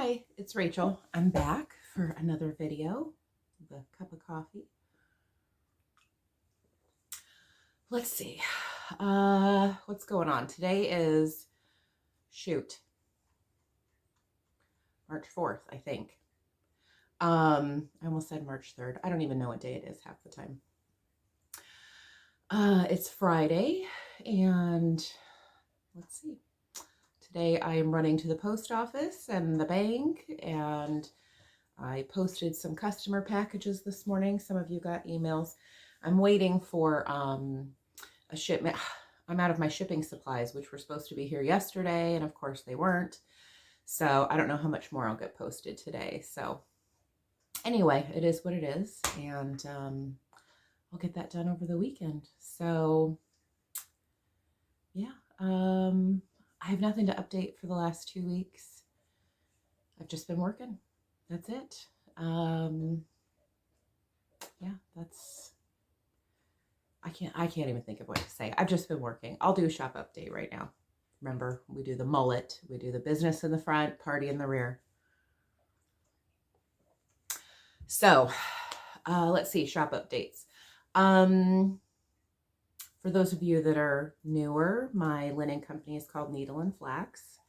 Hi, it's Rachel. I'm back for another video with a cup of coffee. Let's see. What's going on? Today is, March 4th, I think. I almost said March 3rd. I don't even know what day it is half the time. It's Friday, and let's see. Today I am running to the post office and the bank, and I posted some customer packages this morning. Some of you got emails. I'm waiting for a shipment. I'm out of my shipping supplies, which were supposed to be here yesterday, and of course they weren't. So I don't know how much more I'll get posted today. So anyway, it is what it is, and I'll get that done over the weekend. So yeah, I have nothing to update for the last 2 weeks. I've just been working. That's it. Yeah, I can't even think of what to say. I've just been working. I'll do a shop update right now. Remember, we do the mullet. We do the business in the front, party in the rear. So, let's see, shop updates. For those of you that are newer, my linen company is called Needle and Flax.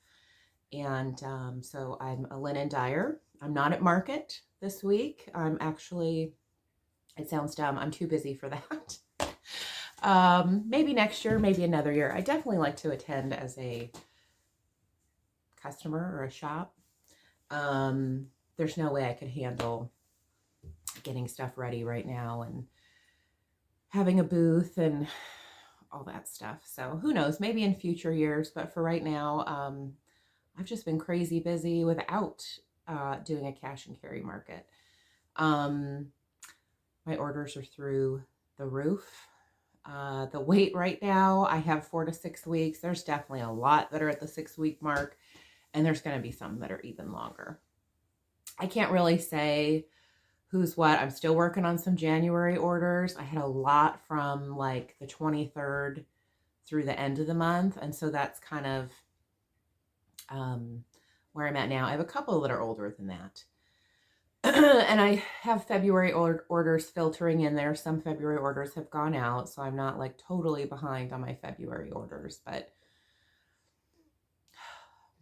And so I'm a linen dyer. I'm not at market this week. I'm actually, it sounds dumb, I'm too busy for that. Maybe next year, maybe another year. I definitely like to attend as a customer or a shop. There's no way I could handle getting stuff ready right now and having a booth and all that stuff. So who knows, maybe in future years, but for right now, I've just been crazy busy without doing a cash and carry market. My orders are through the roof. The wait right now, I have 4 to 6 weeks. There's definitely a lot that are at the 6-week mark, and there's going to be some that are even longer. I can't really say who's what. I'm still working on some January orders. I had a lot from like the 23rd through the end of the month, and so that's kind of where I'm at now. I have a couple that are older than that. And I have February orders filtering in there. Some February orders have gone out, so I'm not like totally behind on my February orders, but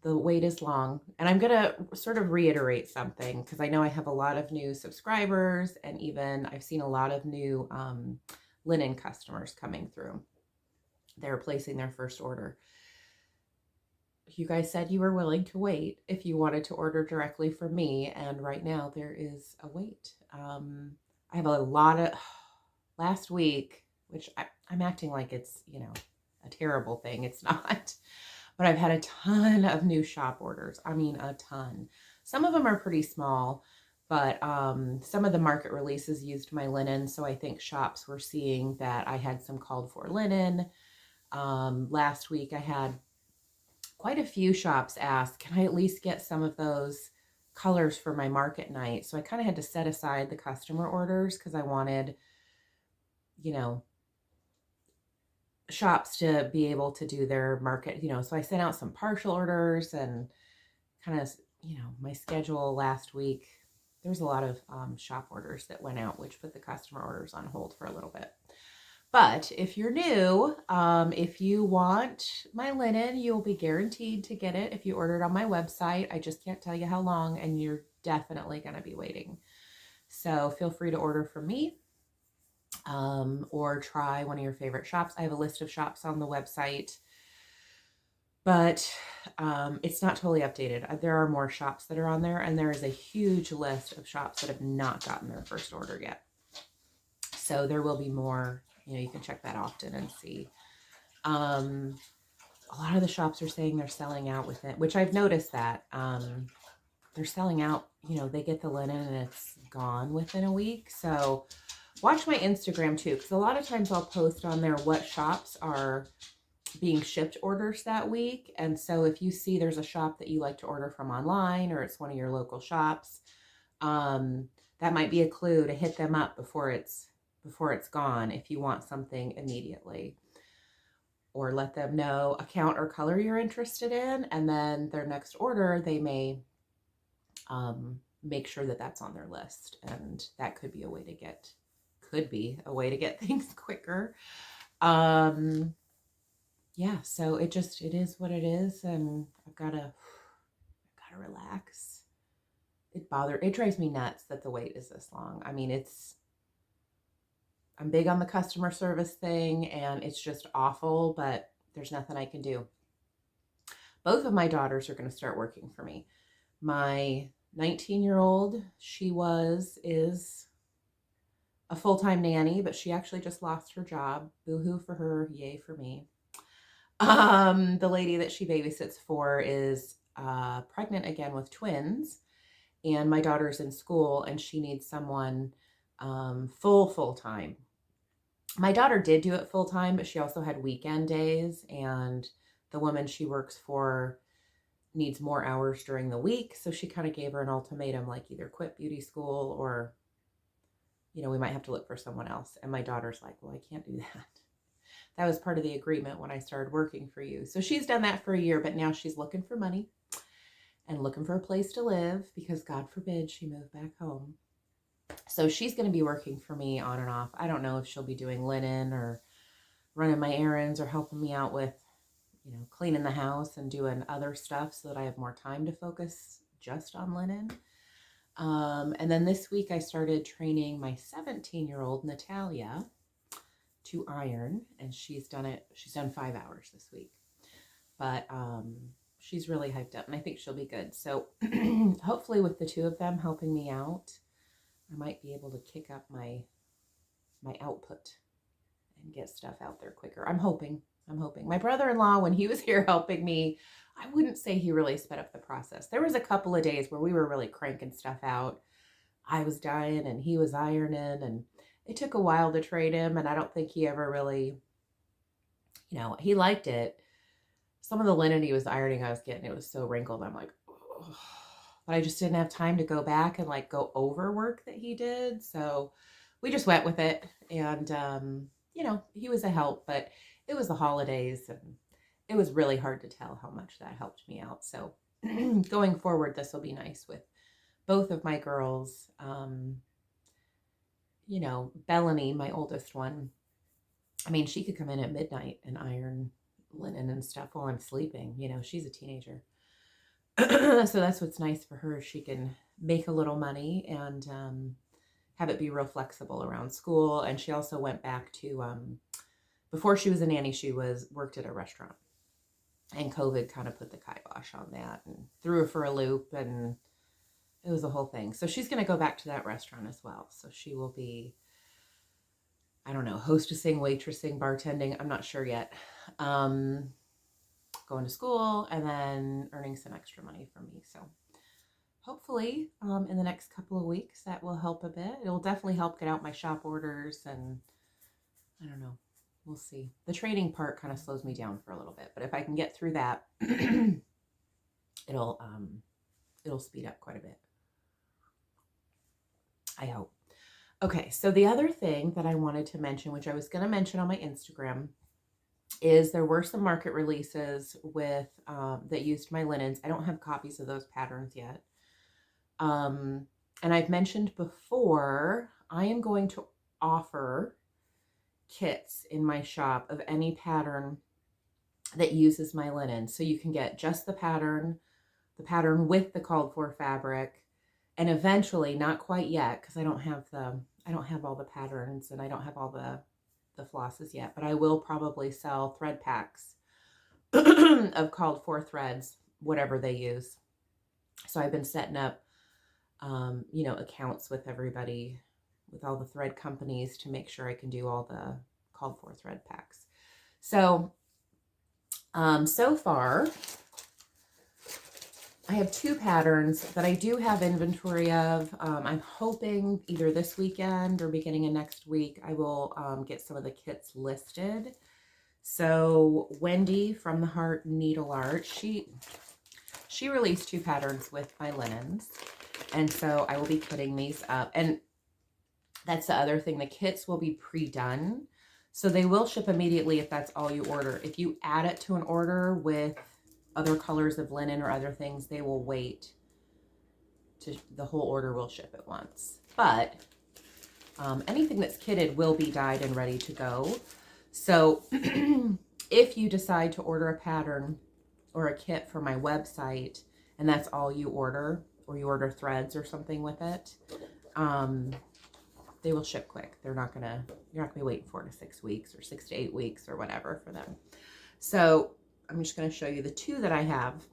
the wait is long. And I'm going to sort of reiterate something because I know I have a lot of new subscribers, and even I've seen a lot of new linen customers coming through. They're placing their first order. You guys said you were willing to wait if you wanted to order directly from me, and right now there is a wait. I have a lot of, last week, which I'm acting like it's, a terrible thing. It's not, but I've had a ton of new shop orders. I mean, a ton. Some of them are pretty small, but some of the market releases used my linen, so I think shops were seeing that I had some called for linen. Last week I had quite a few shops ask, can I at least get some of those colors for my market night? So I kind of had to set aside the customer orders because I wanted, shops to be able to do their market, so I sent out some partial orders and kind of, my schedule last week, there's a lot of shop orders that went out, which put the customer orders on hold for a little bit. But if you're new, if you want my linen, you'll be guaranteed to get it if you order it on my website. I just can't tell you how long, and you're definitely going to be waiting. So feel free to order from me, or try one of your favorite shops. I have a list of shops on the website, but it's not totally updated. There are more shops that are on there, and there is a huge list of shops that have not gotten their first order yet. So there will be more. You can check that often and see. A lot of the shops are saying they're selling out with it, which I've noticed that. They're selling out, they get the linen and it's gone within a week. So watch my Instagram too, because a lot of times I'll post on there what shops are being shipped orders that week. And so if you see there's a shop that you like to order from online, or it's one of your local shops, that might be a clue to hit them up before it's gone if you want something immediately, or let them know a count or color you're interested in, and then their next order they may make sure that that's on their list. And that could be a way to get things quicker. Yeah, so it is what it is, and I've gotta relax. It drives me nuts that the wait is this long. I mean, I'm big on the customer service thing, and it's just awful, but there's nothing I can do. Both of my daughters are going to start working for me. My 19-year-old, is a full-time nanny, but she actually just lost her job. Boo-hoo for her, yay for me. The lady that she babysits for is pregnant again with twins, and my daughter's in school, and she needs someone full-time. My daughter did do it full-time, but she also had weekend days, and the woman she works for needs more hours during the week, so she kind of gave her an ultimatum, like either quit beauty school or, we might have to look for someone else. And my daughter's like, well, I can't do that. That was part of the agreement when I started working for you. So she's done that for a year, but now she's looking for money and looking for a place to live because God forbid she move back home. So she's going to be working for me on and off. I don't know if she'll be doing linen or running my errands or helping me out with, cleaning the house and doing other stuff so that I have more time to focus just on linen. And then this week I started training my 17-year-old Natalia to iron, and she's done 5 hours this week. But she's really hyped up, and I think she'll be good. So hopefully with the two of them helping me out, I might be able to kick up my output and get stuff out there quicker. I'm hoping. My brother-in-law, when he was here helping me, I wouldn't say he really sped up the process. There was a couple of days where we were really cranking stuff out. I was dying and he was ironing, and it took a while to train him, and I don't think he ever really, he liked it. Some of the linen he was ironing I was getting, it was so wrinkled. I'm like, oh. But I just didn't have time to go back and go over work that he did. So we just went with it, and, he was a help, but it was the holidays, and it was really hard to tell how much that helped me out. So going forward, this will be nice with both of my girls. Bellany, my oldest one, I mean, she could come in at midnight and iron linen and stuff while I'm sleeping. She's a teenager. So that's what's nice for her. She can make a little money and have it be real flexible around school. And she also went back to, before she was a nanny, she worked at a restaurant. And COVID kind of put the kibosh on that and threw her for a loop, and it was a whole thing. So she's going to go back to that restaurant as well. So she will be, I don't know, hostessing, waitressing, bartending. I'm not sure yet. Going to school and then earning some extra money for me. So hopefully in the next couple of weeks that will help a bit. It will definitely help get out my shop orders, and I don't know. We'll see. The training part kind of slows me down for a little bit, but if I can get through that, it'll speed up quite a bit. I hope. Okay, so the other thing that I wanted to mention, which I was going to mention on my Instagram, is there were some market releases with that used my linens. I don't have copies of those patterns yet. And I've mentioned before, I am going to offer kits in my shop of any pattern that uses my linen. So you can get just the pattern with the called for fabric, and eventually, not quite yet, because I don't have all the patterns and I don't have all the flosses yet, but I will probably sell thread packs of called for threads, whatever they use. So I've been setting up, accounts with everybody, with all the thread companies, to make sure I can do all the called for thread packs. So, so far, I have 2 patterns that I do have inventory of. I'm hoping either this weekend or beginning of next week, I will get some of the kits listed. So Wendy from the Heart Needle Art, she released 2 patterns with my linens. And so I will be putting these up. And that's the other thing. The kits will be pre-done. So they will ship immediately if that's all you order. If you add it to an order with other colors of linen or other things, they will wait the whole order will ship at once. But anything that's kitted will be dyed and ready to go. So if you decide to order a pattern or a kit for my website, and that's all you order, or you order threads or something with it, they will ship quick. You're not gonna be waiting 4 to 6 weeks or 6 to 8 weeks or whatever for them. So I'm just gonna show you the 2 that I have,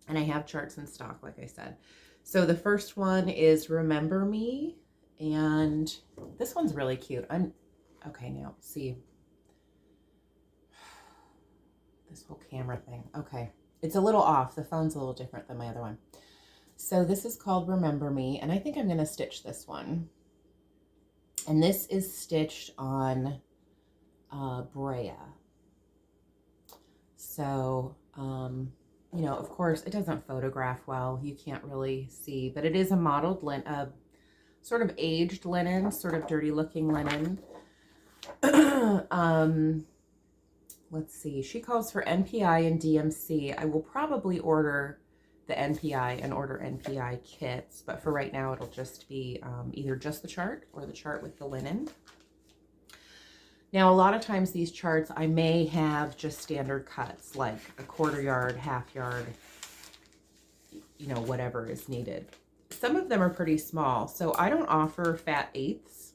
and I have charts in stock, like I said. So the first one is Remember Me, and this one's really cute. Okay, now see this whole camera thing. Okay, it's a little off. The phone's a little different than my other one. So this is called Remember Me, and I think I'm going to stitch this one. And this is stitched on Brea. So, you know, of course, it doesn't photograph well. You can't really see, but it is a modeled linen, sort of aged linen, sort of dirty looking linen. Let's see. She calls for NPI and DMC. I will probably order the NPI and order NPI kits, but for right now, it'll just be either just the chart or the chart with the linen. Now, a lot of times these charts, I may have just standard cuts, like a 1/4 yard, 1/2 yard, you know, whatever is needed. Some of them are pretty small, so I don't offer fat 1/8,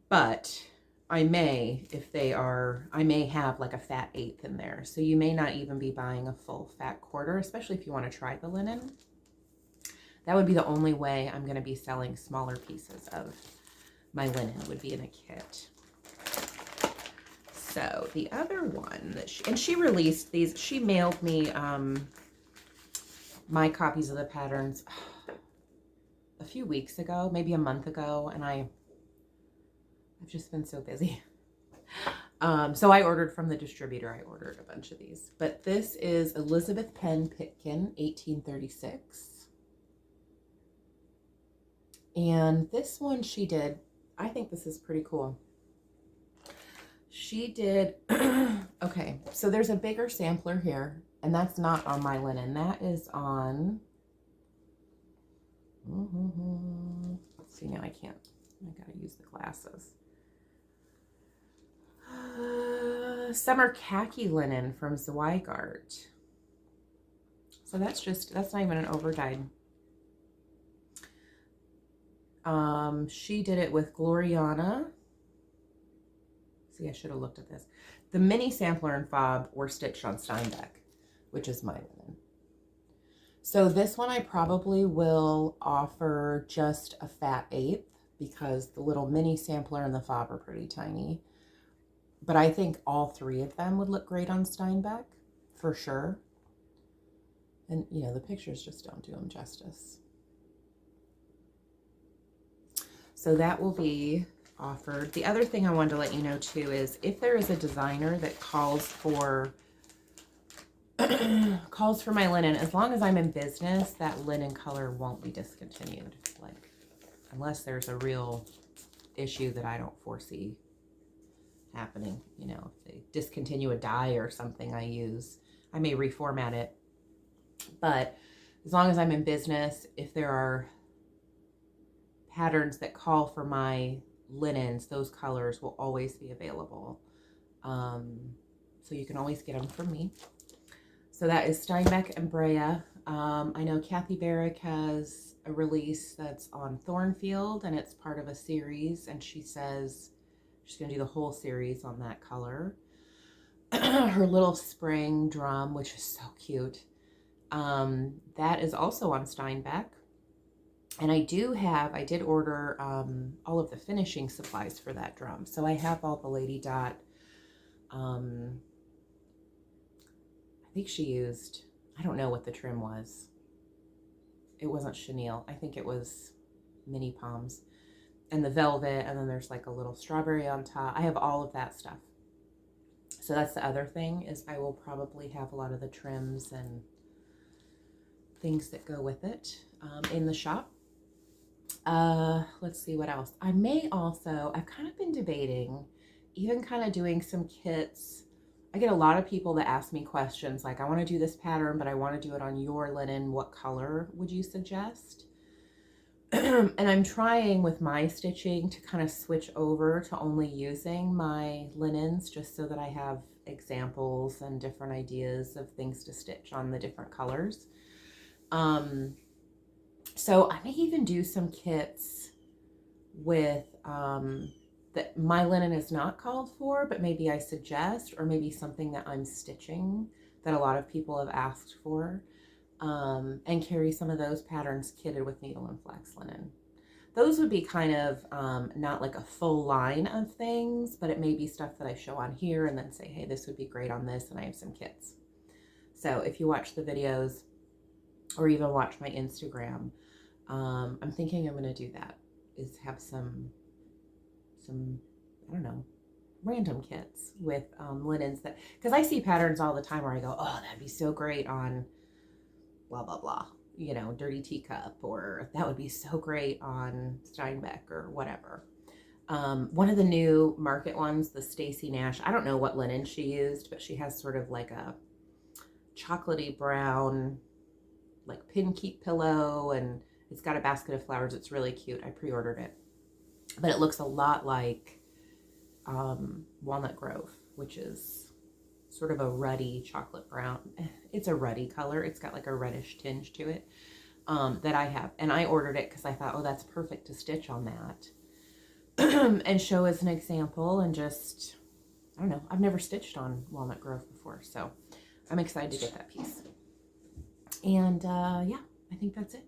but I may, if they are, I may have like a fat 1/8 in there. So you may not even be buying a full fat 1/4, especially if you want to try the linen. That would be the only way I'm going to be selling smaller pieces of my linen, would be in a kit. So the other one that she released these, she mailed me my copies of the patterns a few weeks ago, maybe a month ago, and I've just been so busy. So I ordered from the distributor. I ordered a bunch of these. But this is Elizabeth Penn Pitkin, 1836. And this one she did, I think this is pretty cool. She did, okay, so there's a bigger sampler here, and that's not on my linen. That is on, let's see, now I can't, I gotta use the glasses. Summer khaki linen from Zweigart. So that's not even an overdyed. She did it with Gloriana. See, I should have looked at this. The mini sampler and fob were stitched on Steinbeck, which is my linen. So this one I probably will offer just a fat 1/8 because the little mini sampler and the fob are pretty tiny. But I think all 3 of them would look great on Steinbeck, for sure. And, you know, the pictures just don't do them justice. So that will be offered. The other thing I wanted to let you know, too, is if there is a designer that calls for my linen, as long as I'm in business, that linen color won't be discontinued. Like, unless there's a real issue that I don't foresee happening, you know, if they discontinue a dye or something I use, I may reformat it. But as long as I'm in business, if there are patterns that call for my linens, those colors will always be available. So you can always get them from me. So that is Steinbeck and Brea. I know Kathy Barrick has a release that's on Thornfield, and it's part of a series, and she says she's going to do the whole series on that color. Her little spring drum, which is so cute, that is also on Steinbeck. And I did order all of the finishing supplies for that drum. So I have all the Lady Dot. I think she used, I don't know what the trim was. It wasn't chenille. I think it was mini palms. And the velvet, and then there's like a little strawberry on top. I have all of that stuff. So that's the other thing, is I will probably have a lot of the trims and things that go with it in the shop. Let's see what else. I've kind of been debating even kind of doing some kits I get a lot of people that ask me questions like, I want to do this pattern, but I want to do it on your linen. What color would you suggest? And I'm trying with my stitching to kind of switch over to only using my linens just so that I have examples and different ideas of things to stitch on the different colors. So I may even do some kits with that my linen is not called for, but maybe I suggest, or maybe something that I'm stitching that a lot of people have asked for, and carry some of those patterns kitted with needle and flax linen. Those would be kind of not like a full line of things, but it may be stuff that I show on here and then say, hey, this would be great on this, and I have some kits. So if you watch the videos or even watch my Instagram, I'm thinking I'm going to do that, is have some, I don't know, random kits with linens that, because I see patterns all the time where I go, oh, that'd be so great on blah, blah, blah, you know, dirty teacup, or that would be so great on Steinbeck or whatever. One of the new market ones, the Stacy Nash, I don't know what linen she used, but she has sort of like a chocolatey brown, like pin keep pillow, and it's got a basket of flowers. It's really cute. I pre-ordered it, but it looks a lot like Walnut Grove, which is sort of a ruddy chocolate brown. It's a ruddy color. It's got like a reddish tinge to it that I have. And I ordered it because I thought, oh, that's perfect to stitch on that and show as an example. And just, I don't know, I've never stitched on Walnut Grove before. So I'm excited to get that piece. And yeah, I think that's it.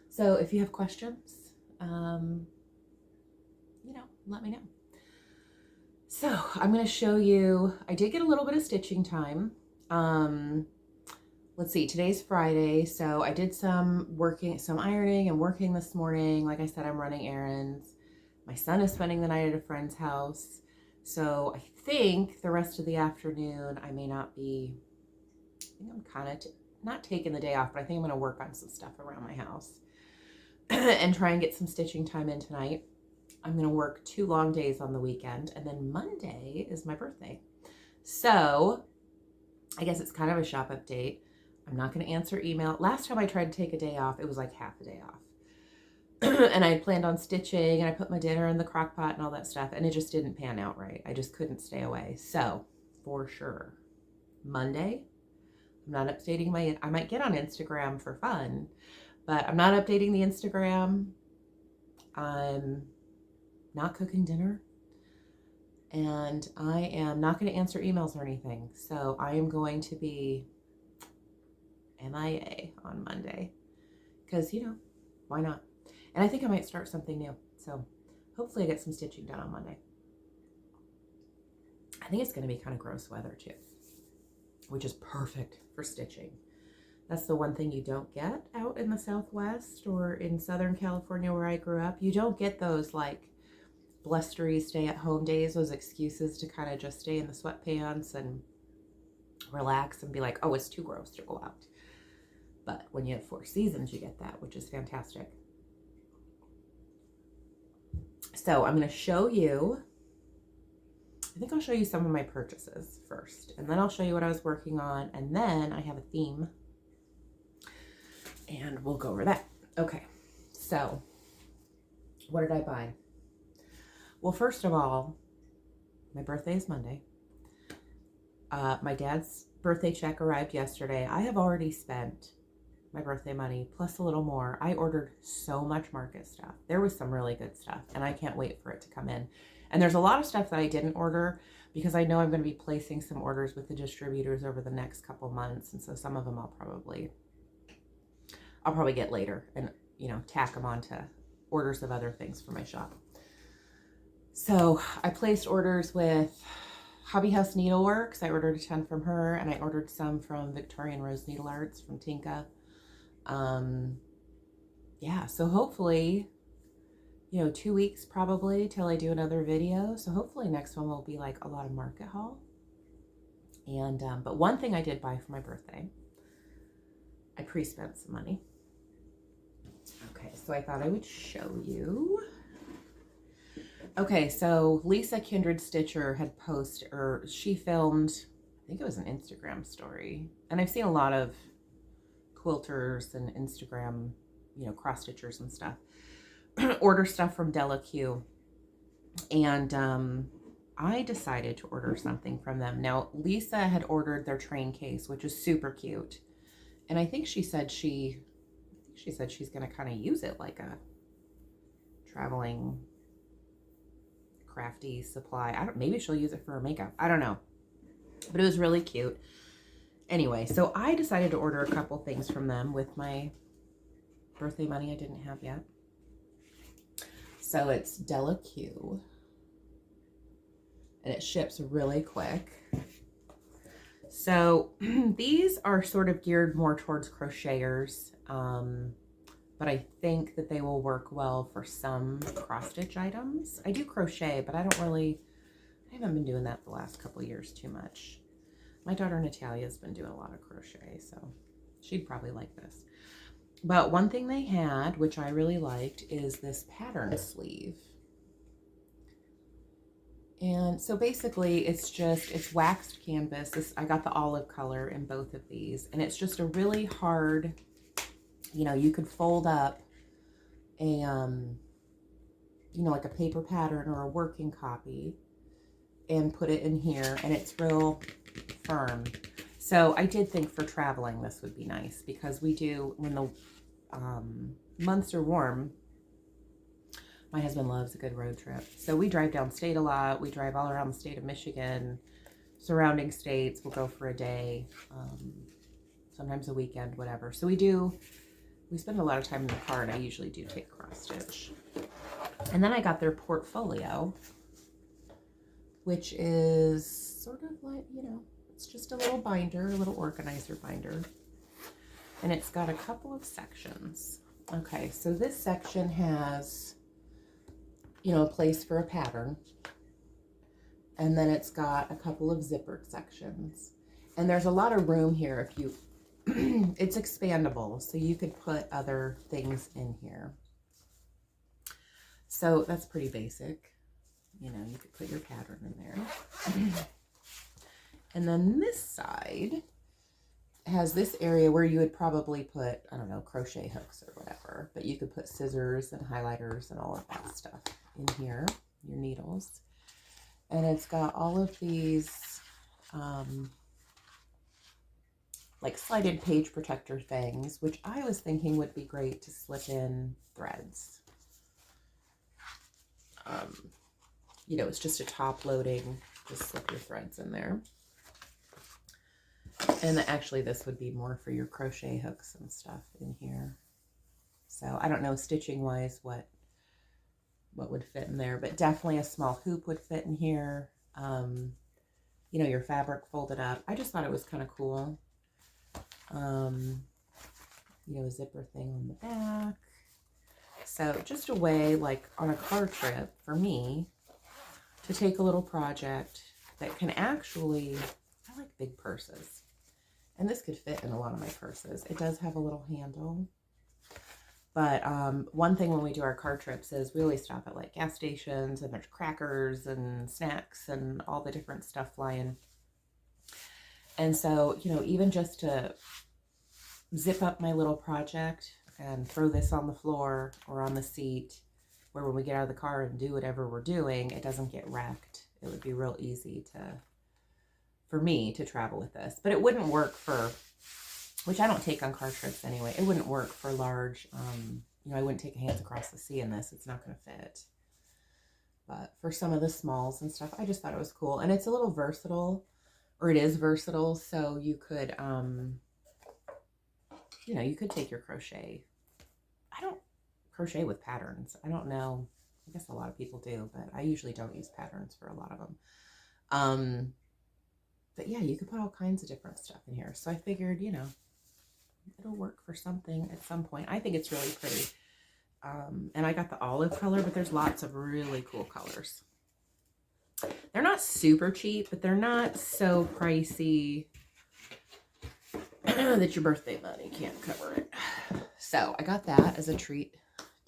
So if you have questions, you know, let me know. So I'm going to show you, I did get a little bit of stitching time. Let's see, today's Friday. So I did some ironing and working this morning. Like I said, I'm running errands. My son is spending the night at a friend's house. So I think the rest of the afternoon, I may not be, I think I'm kind of not taking the day off, but I think I'm going to work on some stuff around my house and try and get some stitching time in tonight. I'm going to work 2 long days on the weekend, and then Monday is my birthday. So I guess it's kind of a shop update. I'm not going to answer email. Last time I tried to take a day off, it was like half a day off. And I had planned on stitching, and I put my dinner in the crock pot and all that stuff, and it just didn't pan out right. I just couldn't stay away. So for sure, Monday, I'm not updating I might get on Instagram for fun, but I'm not updating the Instagram. I'm not cooking dinner, and I am not going to answer emails or anything. So I am going to be MIA on Monday because, you know, why not? And I think I might start something new. So hopefully I get some stitching done on Monday. I think it's going to be kind of gross weather too, which is perfect for stitching. That's the one thing you don't get out in the Southwest or in Southern California where I grew up. You don't get those like blustery stay-at-home days, those excuses to kind of just stay in the sweatpants and relax and be like, oh, it's too gross to go out. But when you have 4 seasons, you get that, which is fantastic. So I'm going to show you, I think I'll show you some of my purchases first, and then I'll show you what I was working on, and then I have a theme, and we'll go over that. Okay, so what did I buy? Well, first of all, my birthday is Monday. My dad's birthday check arrived yesterday. I have already spent my birthday money plus a little more. I ordered so much market stuff. There was some really good stuff, and I can't wait for it to come in. And there's a lot of stuff that I didn't order because I know I'm going to be placing some orders with the distributors over the next couple months, and so some of them I'll probably get later and, you know, tack them onto orders of other things for my shop. So I placed orders with Hobby House Needleworks. I ordered a ton from her, and I ordered some from Victorian Rose Needle Arts from Tinka. Yeah, so hopefully, you know, 2 weeks probably till I do another video. So hopefully next one will be like a lot of market haul. And, but one thing I did buy for my birthday, I pre-spent some money. Okay, so I thought I would show you. Okay, so Lisa Kindred Stitcher had posted, or she filmed think it was an Instagram story. And I've seen a lot of quilters and Instagram, cross stitchers and stuff order stuff from Della Q. And I decided to order something from them. Now, Lisa had ordered their train case, which is super cute. And I think she said she's going to kind of use it like a traveling crafty supply. Maybe she'll use it for her makeup. I don't know. But it was really cute. Anyway, so I decided to order a couple things from them with my birthday money I didn't have yet. So it's Della Q. And it ships really quick. So these are sort of geared more towards crocheters. But I think that they will work well for some cross stitch items. I do crochet, but I haven't been doing that the last couple of years too much. My daughter Natalia's been doing a lot of crochet, so she'd probably like this. But one thing they had, which I really liked, is this pattern sleeve. And so basically it's waxed canvas. I got the olive color in both of these, and it's just a really hard, you could fold up a, like a paper pattern or a working copy and put it in here, and it's real firm. So I did think for traveling this would be nice, because we do, when the months are warm, my husband loves a good road trip. So we drive downstate a lot. We drive all around the state of Michigan, surrounding states. We'll go for a day, sometimes a weekend, whatever. So we spend a lot of time in the car, and I usually do take cross stitch. And then I got their portfolio, which is sort of like, it's just a little binder, a little organizer binder. And it's got a couple of sections. Okay, so this section has, a place for a pattern. And then it's got a couple of zippered sections. And there's a lot of room here if you, it's expandable, so you could put other things in here. So that's pretty basic. You could put your pattern in there. And then this side has this area where you would probably put, I don't know, crochet hooks or whatever, but you could put scissors and highlighters and all of that stuff in here, your needles. And it's got all of these like slided page protector things, which I was thinking would be great to slip in threads. It's just a top loading, just slip your threads in there. And actually this would be more for your crochet hooks and stuff in here. So I don't know stitching wise what would fit in there, but definitely a small hoop would fit in here. Your fabric folded up. I just thought it was kind of cool. A zipper thing on the back. So just a way, like on a car trip for me, to take a little project that can actually, I like big purses. And this could fit in a lot of my purses. It does have a little handle. But one thing when we do our car trips is we always stop at like gas stations, and there's crackers and snacks and all the different stuff flying. And so, even just to zip up my little project and throw this on the floor or on the seat, where when we get out of the car and do whatever we're doing, it doesn't get wrecked. It would be real easy for me to travel with this. But it wouldn't work for, which I don't take on car trips anyway, it wouldn't work for large, I wouldn't take a hands across the sea in this. It's not going to fit. But for some of the smalls and stuff, I just thought it was cool. And it's a little versatile, or it is versatile, so you could, you could take your crochet. I don't crochet with patterns. I don't know. I guess a lot of people do, but I usually don't use patterns for a lot of them. But yeah, you could put all kinds of different stuff in here. So I figured, it'll work for something at some point. I think it's really pretty. And I got the olive color, but there's lots of really cool colors. They're not super cheap, but they're not so pricey that your birthday money can't cover it. So I got that as a treat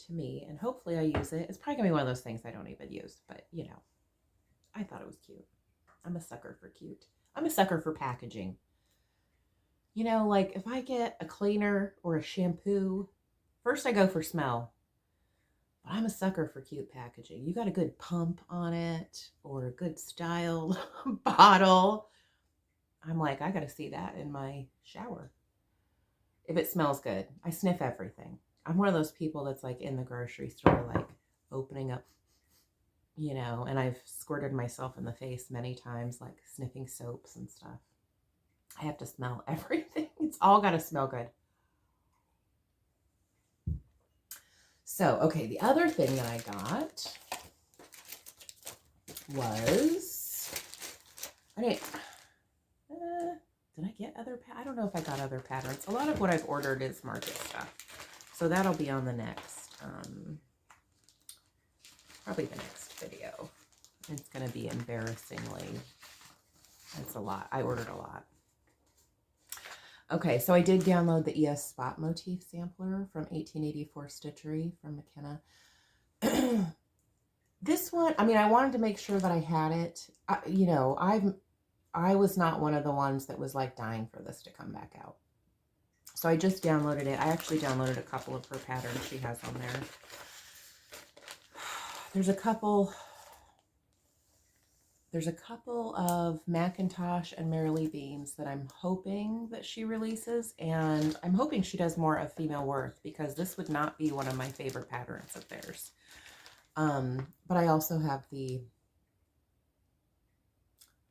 to me, and hopefully I use it. It's probably gonna be one of those things I don't even use, but I thought it was cute. I'm a sucker for cute. I'm a sucker for packaging. You know, like if I get a cleaner or a shampoo, first I go for smell. But I'm a sucker for cute packaging. You got a good pump on it or a good styled bottle. I'm like, I got to see that in my shower. If it smells good, I sniff everything. I'm one of those people that's like in the grocery store, like opening up, and I've squirted myself in the face many times, like sniffing soaps and stuff. I have to smell everything. It's all got to smell good. So, okay, the other thing that I got was, did I get other, I don't know if I got other patterns. A lot of what I've ordered is market stuff. So that'll be on the next, probably the next video. It's going to be embarrassingly, it's a lot. I ordered a lot. Okay, so I did download the ES Spot Motif Sampler from 1884 Stitchery from McKenna. This one, I mean, I wanted to make sure that I had it. I was not one of the ones that was like dying for this to come back out. So I just downloaded it. I actually downloaded a couple of her patterns she has on there. There's a couple of Macintosh and Merrily Beams that I'm hoping that she releases, and I'm hoping she does more of Female Worth, because this would not be one of my favorite patterns of theirs. But I also have the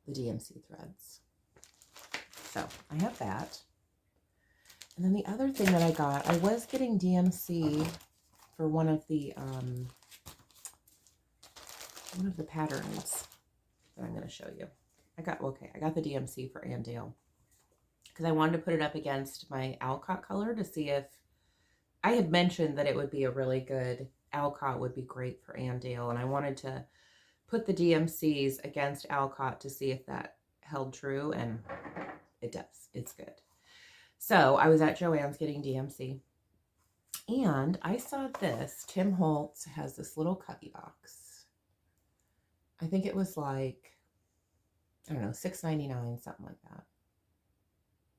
DMC threads. So I have that. And then the other thing that I got, I was getting DMC for one of the patterns that I'm going to show you. I got the DMC for Andale because I wanted to put it up against my Alcott color to see if, I had mentioned that it would be a really good, Alcott would be great for Andale, and I wanted to put the DMCs against Alcott to see if that held true, and it does. It's good. So I was at Joann's getting DMC, and I saw this. Tim Holtz has this little cubby box. I think it was like, I don't know, $6.99, something like that.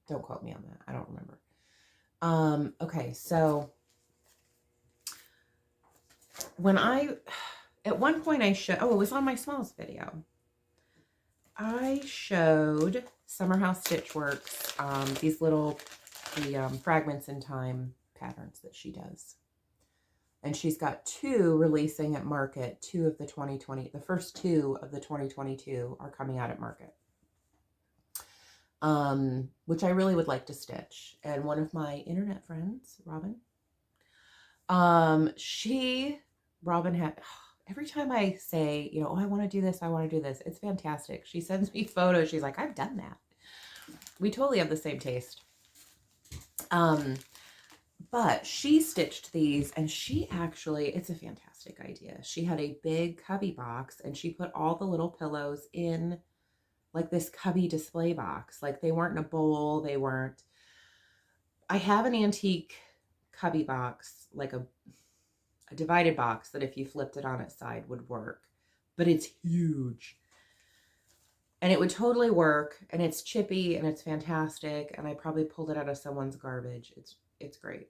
Don't quote me on that. I don't remember. Okay, so at one point it was on my Smalls video. I showed Summer House Stitchworks these Fragments in Time patterns that she does. And she's got two releasing at market, the first two of the 2022 are coming out at market. Which I really would like to stitch. And one of my internet friends, Robin, every time I say, I want to do this, it's fantastic. She sends me photos. She's like, I've done that. We totally have the same taste. But she stitched these, and it's a fantastic idea. She had a big cubby box, and she put all the little pillows in like this cubby display box. Like they weren't in a bowl. I have an antique cubby box, like a divided box that if you flipped it on its side would work, but it's huge. And it would totally work, and it's chippy, and it's fantastic, and I probably pulled it out of someone's garbage. It's great.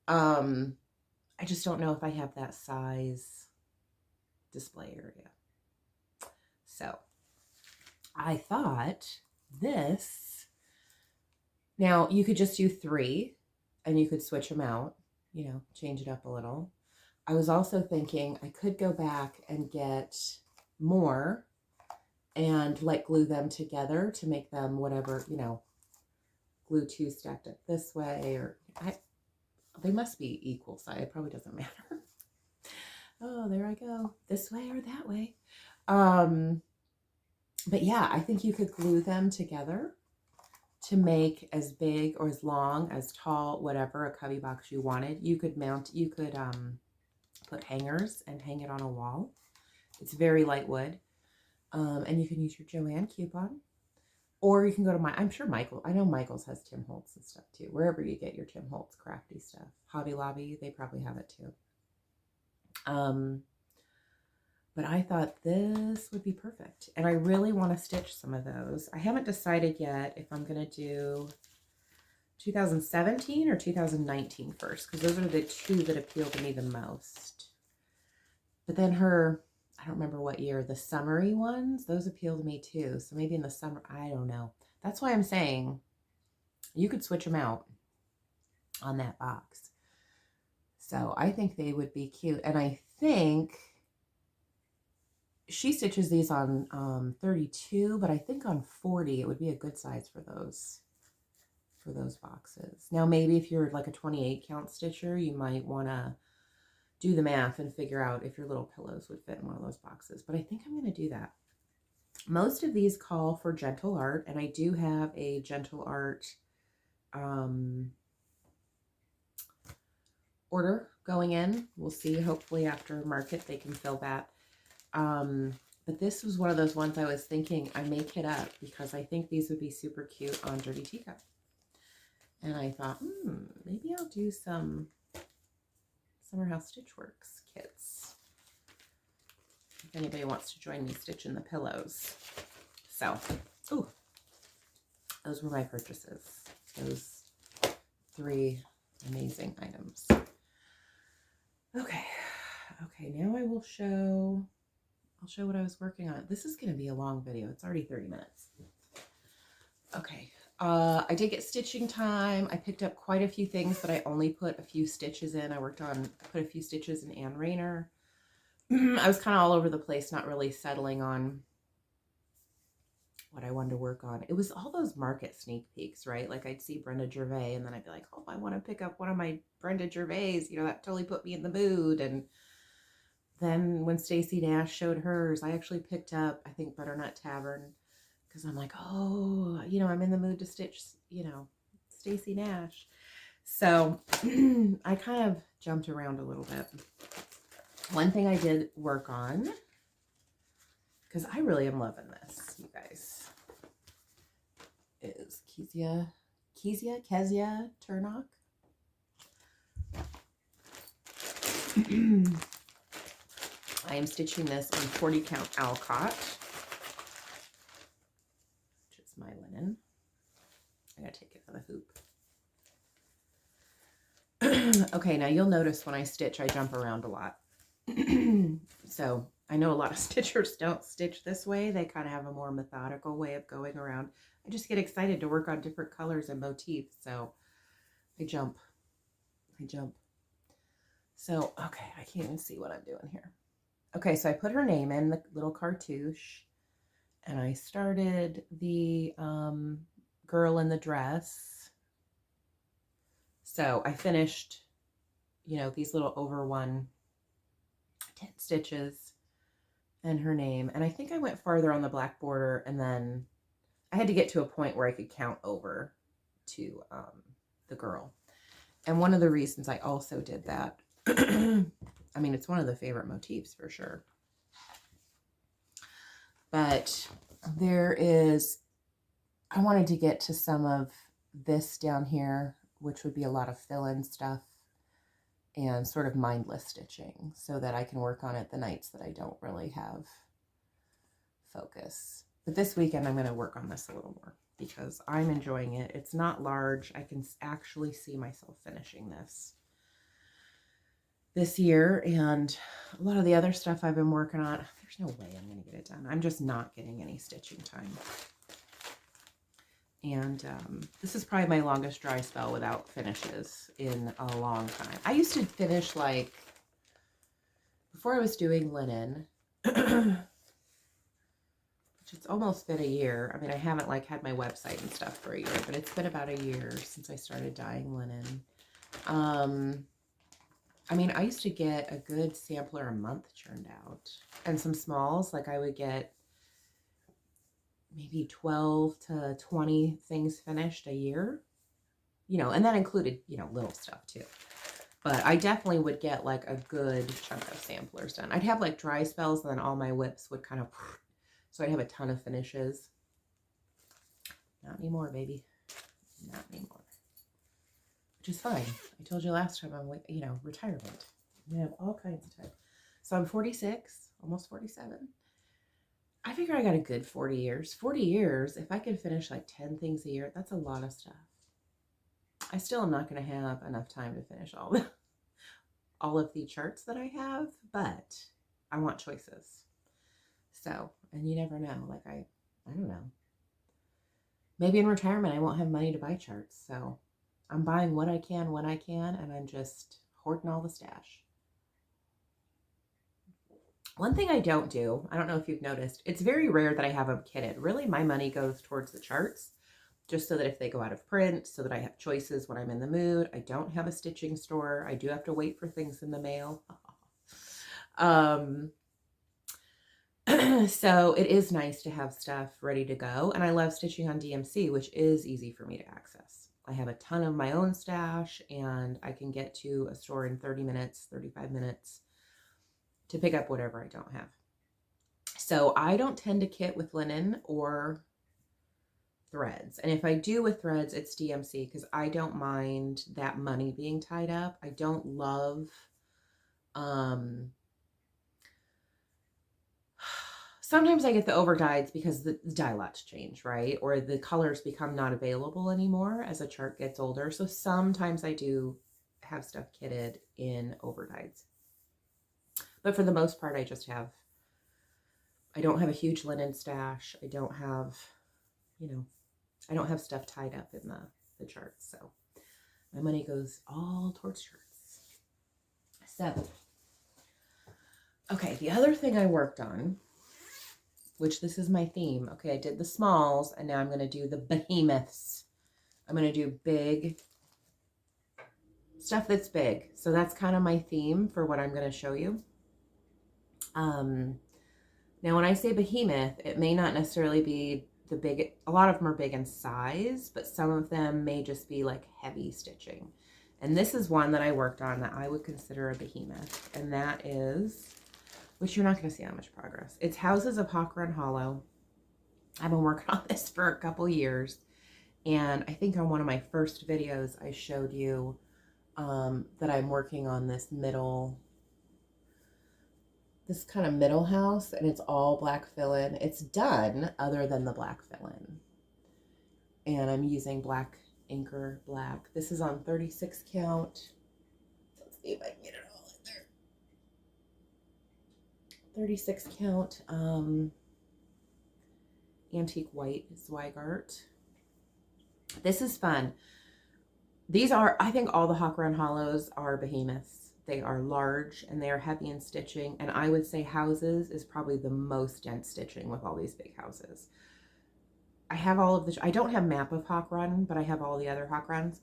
I just don't know if I have that size display area. So I thought this, now you could just do 3 and you could switch them out, change it up a little. I was also thinking I could go back and get more and like glue them together to make them whatever, glue 2 stacked up this way, or they must be equal size. It probably doesn't matter. Oh, there I go. This way or that way. But yeah, I think you could glue them together to make as big or as long, as tall, whatever, a cubby box you wanted. You could put hangers and hang it on a wall. It's very light wood. And you can use your Joann coupon. Or you can go to I know Michael's has Tim Holtz and stuff too. Wherever you get your Tim Holtz crafty stuff. Hobby Lobby, they probably have it too. But I thought this would be perfect. And I really want to stitch some of those. I haven't decided yet if I'm going to do 2017 or 2019 first, because those are the two that appeal to me the most. But then her, I don't remember what year, the summery ones, those appeal to me too. So maybe in the summer, I don't know. That's why I'm saying you could switch them out on that box. So I think they would be cute. And I think she stitches these on 32, but I think on 40 it would be a good size for those boxes. Now maybe if you're like a 28 count stitcher, you might want to do the math and figure out if your little pillows would fit in one of those boxes. But I think I'm going to do that. Most of these call for gentle art, and I do have a gentle art order going in. We'll see. Hopefully after market they can fill that. But this was one of those ones I was thinking I may kit up because I think these would be super cute on Dirty Teacup. And I thought, maybe I'll do some Summer House Stitchworks kits if anybody wants to join me stitching the pillows. So, ooh, those were my purchases. Those 3 amazing items. Okay, now I will show, I'll show what I was working on. This is going to be a long video. It's already 30 minutes. Okay, I did get stitching time. I picked up quite a few things, but I only put a few stitches in. I put a few stitches in Ann Rayner. I was kind of all over the place, not really settling on what I wanted to work on. It was all those market sneak peeks, right? Like I'd see Brenda Gervais and then I'd be like, oh, I want to pick up one of my Brenda Gervais. You know, that totally put me in the mood. And then when Stacey Nash showed hers, I actually picked up, I think, Butternut Tavern, because I'm like, oh, you know, I'm in the mood to stitch, you know, Stacey Nash. So I kind of jumped around a little bit. One thing I did work on, because I really am loving this, you guys, is Kezia Turnock. I am stitching this on 40 count Alcott, which is my linen. I gotta take it out of the hoop. Okay, now you'll notice when I stitch, I jump around a lot. So I know a lot of stitchers don't stitch this way. They kind of have a more methodical way of going around. I just get excited to work on different colors and motifs. So I jump. So, okay, I can't even see what I'm doing here. Okay, so I put her name in the little cartouche and I started the girl in the dress. So I finished, you know, these little over 10 stitches and her name. And I think I went farther on the black border, and then I had to get to a point where I could count over to the girl. And one of the reasons I also did that, I mean, it's one of the favorite motifs for sure. But there is, I wanted to get to some of this down here, which would be a lot of fill-in stuff and sort of mindless stitching, so that I can work on it the nights that I don't really have focus. But this weekend I'm going to work on this a little more because I'm enjoying it. It's not large. I can actually see myself finishing this year, and a lot of the other stuff I've been working on, there's no way I'm going to get it done. I'm just not getting any stitching time. And this is probably my longest dry spell without finishes in a long time. I used to finish, like, before I was doing linen, which it's almost been a year. I mean, I haven't, like, had my website and stuff for a year, but it's been about a year since I started dyeing linen. I mean, I used to get a good sampler a month churned out. And some smalls, like I would get maybe 12 to 20 things finished a year, you know, and that included, you know, little stuff too. But I definitely would get like a good chunk of samplers done. I'd have like dry spells, and then all my whips would kind of, so I'd have a ton of finishes. Not anymore, baby. Not anymore. Which is fine. I told you last time, I'm like, you know, retirement. We have all kinds of time. So I'm 46, almost 47. I figure I got a good 40 years. 40 years, if I can finish like 10 things a year, that's a lot of stuff. I still am not going to have enough time to finish all of the charts that I have, but I want choices. So, and you never know. Like I don't know. Maybe in retirement I won't have money to buy charts. So I'm buying what I can when I can, and I'm just hoarding all the stash. One thing I don't do, I don't know if you've noticed, it's very rare that I have them kitted. Really, my money goes towards the charts, just so that if they go out of print, so that I have choices when I'm in the mood. I don't have a stitching store. I do have to wait for things in the mail. So it is nice to have stuff ready to go. And I love stitching on DMC, which is easy for me to access. I have a ton of my own stash, and I can get to a store in 30 minutes, 35 minutes to pick up whatever I don't have. So I don't tend to kit with linen or threads. And if I do with threads, it's DMC, because I don't mind that money being tied up. I don't love sometimes I get the over dyeds because the dye lots change, right? Or the colors become not available anymore as a chart gets older. So sometimes I do have stuff kitted in over dyeds. But for the most part, I don't have a huge linen stash. I don't have, I don't have stuff tied up in the charts. So my money goes all towards charts. So, okay, the other thing I worked on, which this is my theme. Okay, I did the smalls, and now I'm going to do the behemoths. I'm going to do big stuff that's big. So that's kind of my theme for what I'm going to show you. Now, when I say behemoth, it may not necessarily be the big, a lot of them are big in size, but some of them may just be like heavy stitching. And this is one that I worked on that I would consider a behemoth. And that is, which you're not going to see how much progress. It's Houses of Hawk Run Hollow. I've been working on this for a couple years. And I think on one of my first videos, I showed you that I'm working on this kind of middle house, and it's all black fill-in. It's done other than the black fill-in. And I'm using black Inker black. This is on 36 count. Let's see if I can get it all in there. 36 count antique white Zweigart. This is fun. These are, I think all the Hawk Run Hollows are behemoths. They are large and they are heavy in stitching. And I would say Houses is probably the most dense stitching with all these big houses. I have all of the, I don't have map of Hawk Run, but I have all the other Hawk Runs.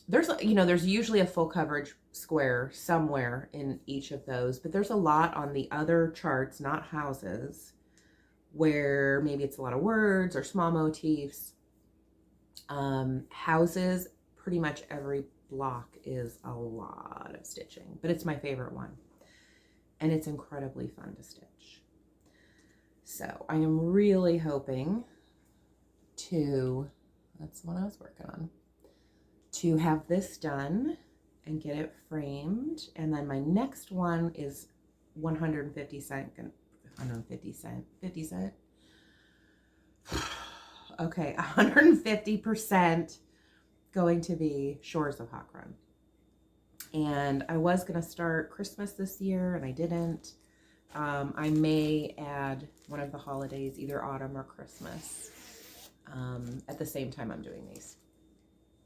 There's usually a full coverage square somewhere in each of those, but there's a lot on the other charts, not Houses, where maybe it's a lot of words or small motifs. Houses, pretty much every block is a lot of stitching, but it's my favorite one, and it's incredibly fun to stitch. So I am really hoping to, that's what I was working on, to have this done and get it framed. And then my next one is 150 cent. Okay, 150% going to be Shores of Hawk Run. And I was going to start Christmas this year, and I didn't. I may add one of the holidays, either autumn or Christmas, at the same time I'm doing these.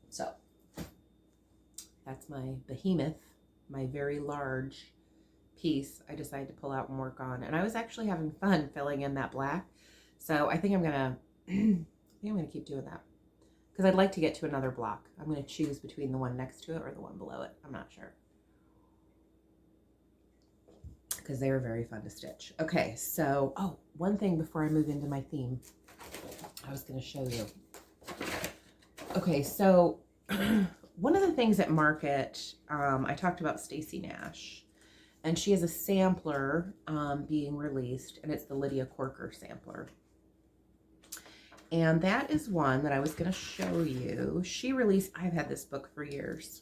So that's my behemoth, my very large piece I decided to pull out and work on. And I was actually having fun filling in that black. So I think I'm gonna keep doing that, because I'd like to get to another block. I'm going to choose between the one next to it or the one below it. I'm not sure, because they are very fun to stitch. Okay, so, one thing before I move into my theme, I was going to show you. Okay, so one of the things at Market, I talked about Stacy Nash, and she has a sampler being released, and it's the Lydia Corker sampler. And that is one that I was going to show you. She released, I've had this book for years.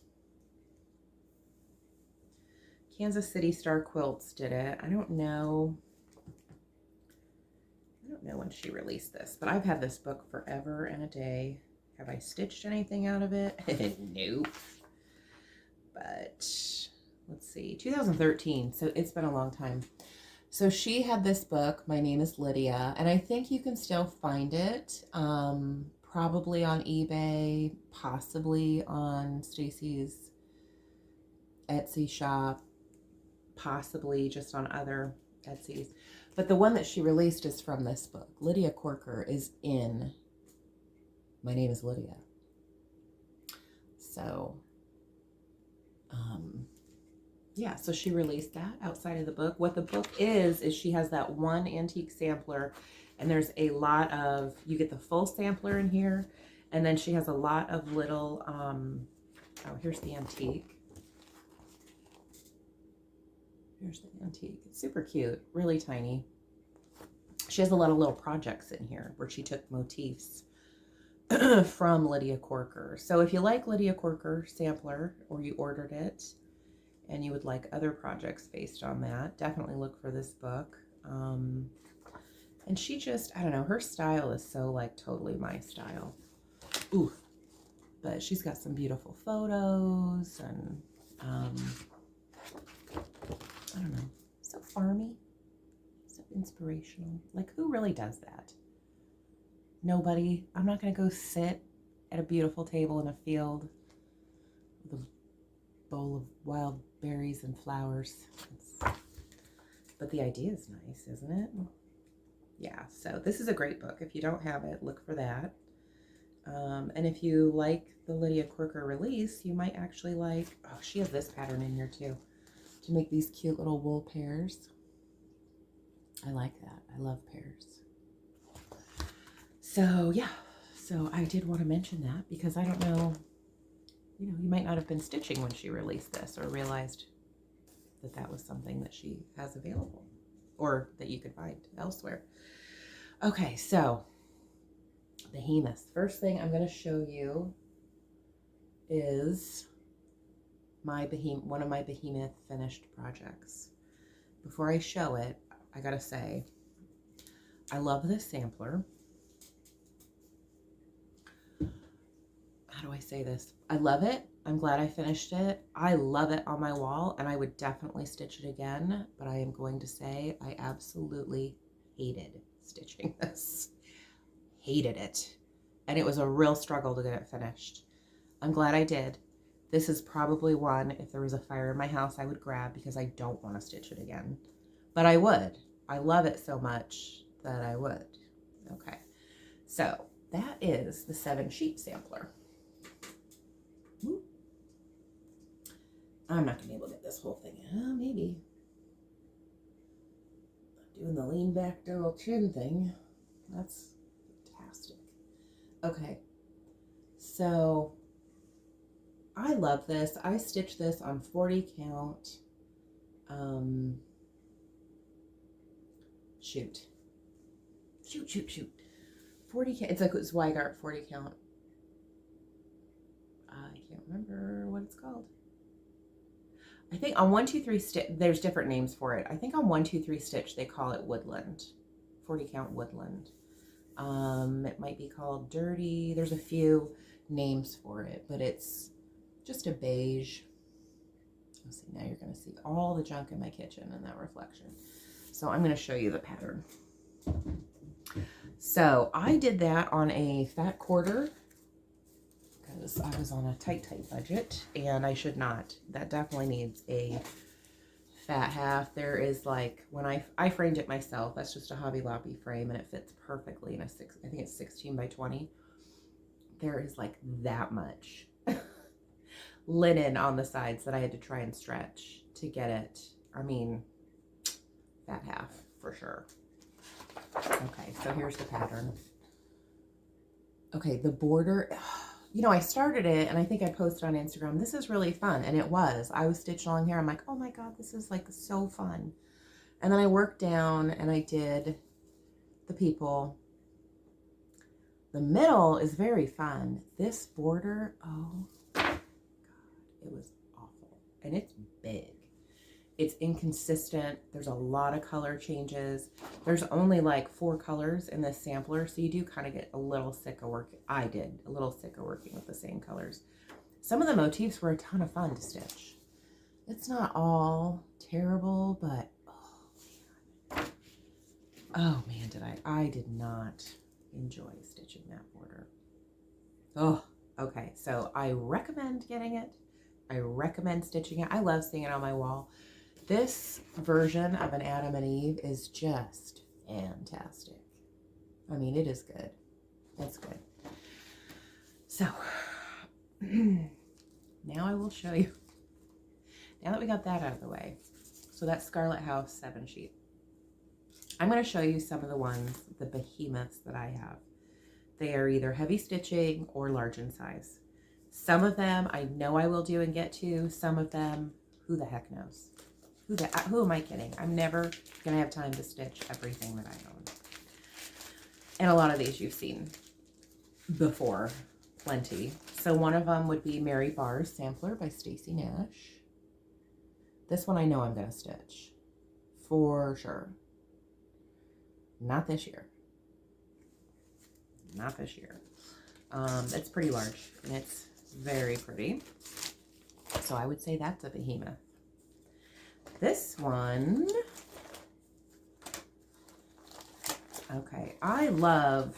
Kansas City Star Quilts did it. I don't know when she released this, but I've had this book forever and a day. Have I stitched anything out of it? Nope. But let's see, 2013, so it's been a long time. So she had this book, My Name is Lydia, and I think you can still find it, probably on eBay, possibly on Stacy's Etsy shop, possibly just on other Etsy's. But the one that she released is from this book. Lydia Corker is in My Name is Lydia. So, yeah, so she released that outside of the book. What the book is she has that one antique sampler, and there's a lot of, you get the full sampler in here, and then she has a lot of little, oh, here's the antique. Here's the antique. It's super cute, really tiny. She has a lot of little projects in here where she took motifs from Lydia Corker. So if you like Lydia Corker sampler, or you ordered it and you would like other projects based on that, definitely look for this book. And she just, I don't know, her style is so like totally my style. Ooh, but she's got some beautiful photos and I don't know, so farmy, so inspirational. Like, who really does that? Nobody. I'm not going to go sit at a beautiful table in a field with a bowl of wild berries and flowers. But the idea is nice, isn't it? Yeah, so this is a great book. If you don't have it, look for that. And if you like the Lydia Corker release, you might actually like, oh, she has this pattern in here too, to make these cute little wool pairs. I like that. I love pairs. So yeah, so I did want to mention that because I don't know, you know, you might not have been stitching when she released this or realized that that was something that she has available or that you could find elsewhere. Okay, so Behemoth. First thing I'm going to show you is one of my Behemoth finished projects. Before I show it, I gotta say, I love this sampler. How do I say this? I love it. I'm glad I finished it. I love it on my wall, and I would definitely stitch it again, but I am going to say I absolutely hated stitching this. Hated it. And it was a real struggle to get it finished. I'm glad I did. This is probably one, if there was a fire in my house, I would grab because I don't want to stitch it again. But I would. I love it so much that I would. Okay. So that is the 7 sheet sampler. Ooh. I'm not going to be able to get this whole thing in. Maybe. Doing the lean back double chin thing. That's fantastic. Okay. So I love this. I stitched this on 40 count. Shoot. 40 count. It's like Zweigart 40 count. I can't remember what it's called. I think on 1, 2, 3 stitch, there's different names for it. I think on 1, 2, 3 stitch, they call it woodland. 40 count woodland. It might be called dirty. There's a few names for it, but it's just a beige. Let's see, now you're going to see all the junk in my kitchen in that reflection. So I'm going to show you the pattern. So I did that on a fat quarter because I was on a tight budget, and I should not. That definitely needs a fat half. There is like, when I framed it myself, that's just a Hobby Lobby frame, and it fits perfectly in a I think it's 16 by 20. There is like that much linen on the sides that I had to try and stretch to get it. I mean, fat half for sure. Okay, so here's the pattern. Okay, the border, you know, I started it and I think I posted on Instagram, this is really fun, and it was. I was stitched along here. I'm like, oh my God, this is like so fun. And then I worked down and I did the people. The middle is very fun. This border, oh God, it was awful. And it's big. It's inconsistent. There's a lot of color changes. There's only like 4 colors in this sampler, so you do kind of get a little sick of working. I did a little sick of working with the same colors. Some of the motifs were a ton of fun to stitch. It's not all terrible, but oh man, I did not enjoy stitching that border. Oh, okay. So I recommend getting it. I recommend stitching it. I love seeing it on my wall. This version of an Adam and Eve is just fantastic. I mean, it is good. It's good. So now I will show you, now that we got that out of the way. So that's Scarlet House 7 sheet. I'm going to show you some of the ones, the behemoths that I have. They are either heavy stitching or large in size. Some of them I know I will do and get to. Some of them, who the heck knows? Who am I kidding? I'm never going to have time to stitch everything that I own. And a lot of these you've seen before, plenty. So one of them would be Mary Barr's Sampler by Stacy Nash. This one I know I'm going to stitch for sure. Not this year. Not this year. It's pretty large and it's very pretty. So I would say that's a behemoth. This one, okay, I love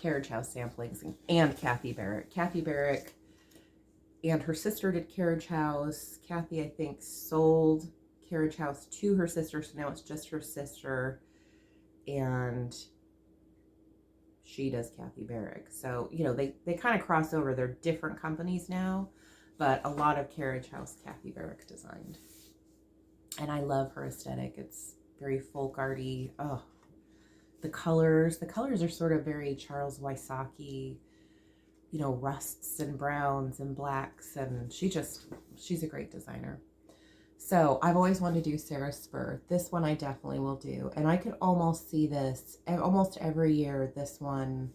Carriage House samplings and Kathy Barrick. Kathy Barrick and her sister did Carriage House. Kathy, I think, sold Carriage House to her sister, so now it's just her sister, and she does Kathy Barrick. So, you know, they kind of cross over. They're different companies now, but a lot of Carriage House Kathy Barrick designed. And I love her aesthetic. It's very folk arty. Oh, the colors are sort of very Charles Wysocki, you know, rusts and browns and blacks. And she's a great designer. So I've always wanted to do Sarah Spur. This one I definitely will do. And I could almost see this almost every year. This one,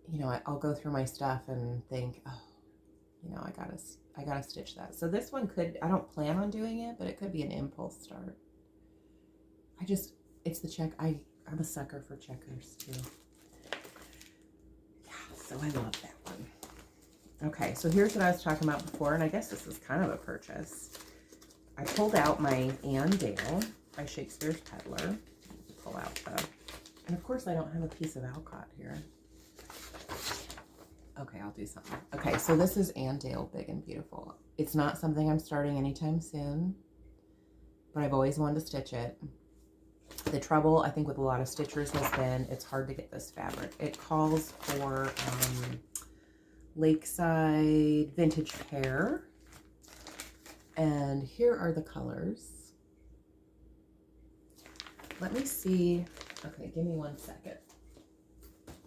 you know, I'll go through my stuff and think, oh, you know, I gotta stitch that. So this one I don't plan on doing it, but it could be an impulse start. It's the check. I'm a sucker for checkers too. Yeah, so I love that one. Okay, so here's what I was talking about before, and I guess this is kind of a purchase. I pulled out my Ann Dale by Shakespeare's Peddler. Pull out and of course I don't have a piece of Alcott here. Okay, I'll do something. Okay, so this is Ann Dale Big and Beautiful. It's not something I'm starting anytime soon, but I've always wanted to stitch it. The trouble, I think, with a lot of stitchers has been it's hard to get this fabric. It calls for Lakeside Vintage Pear. And here are the colors. Let me see. Okay, give me 1 second.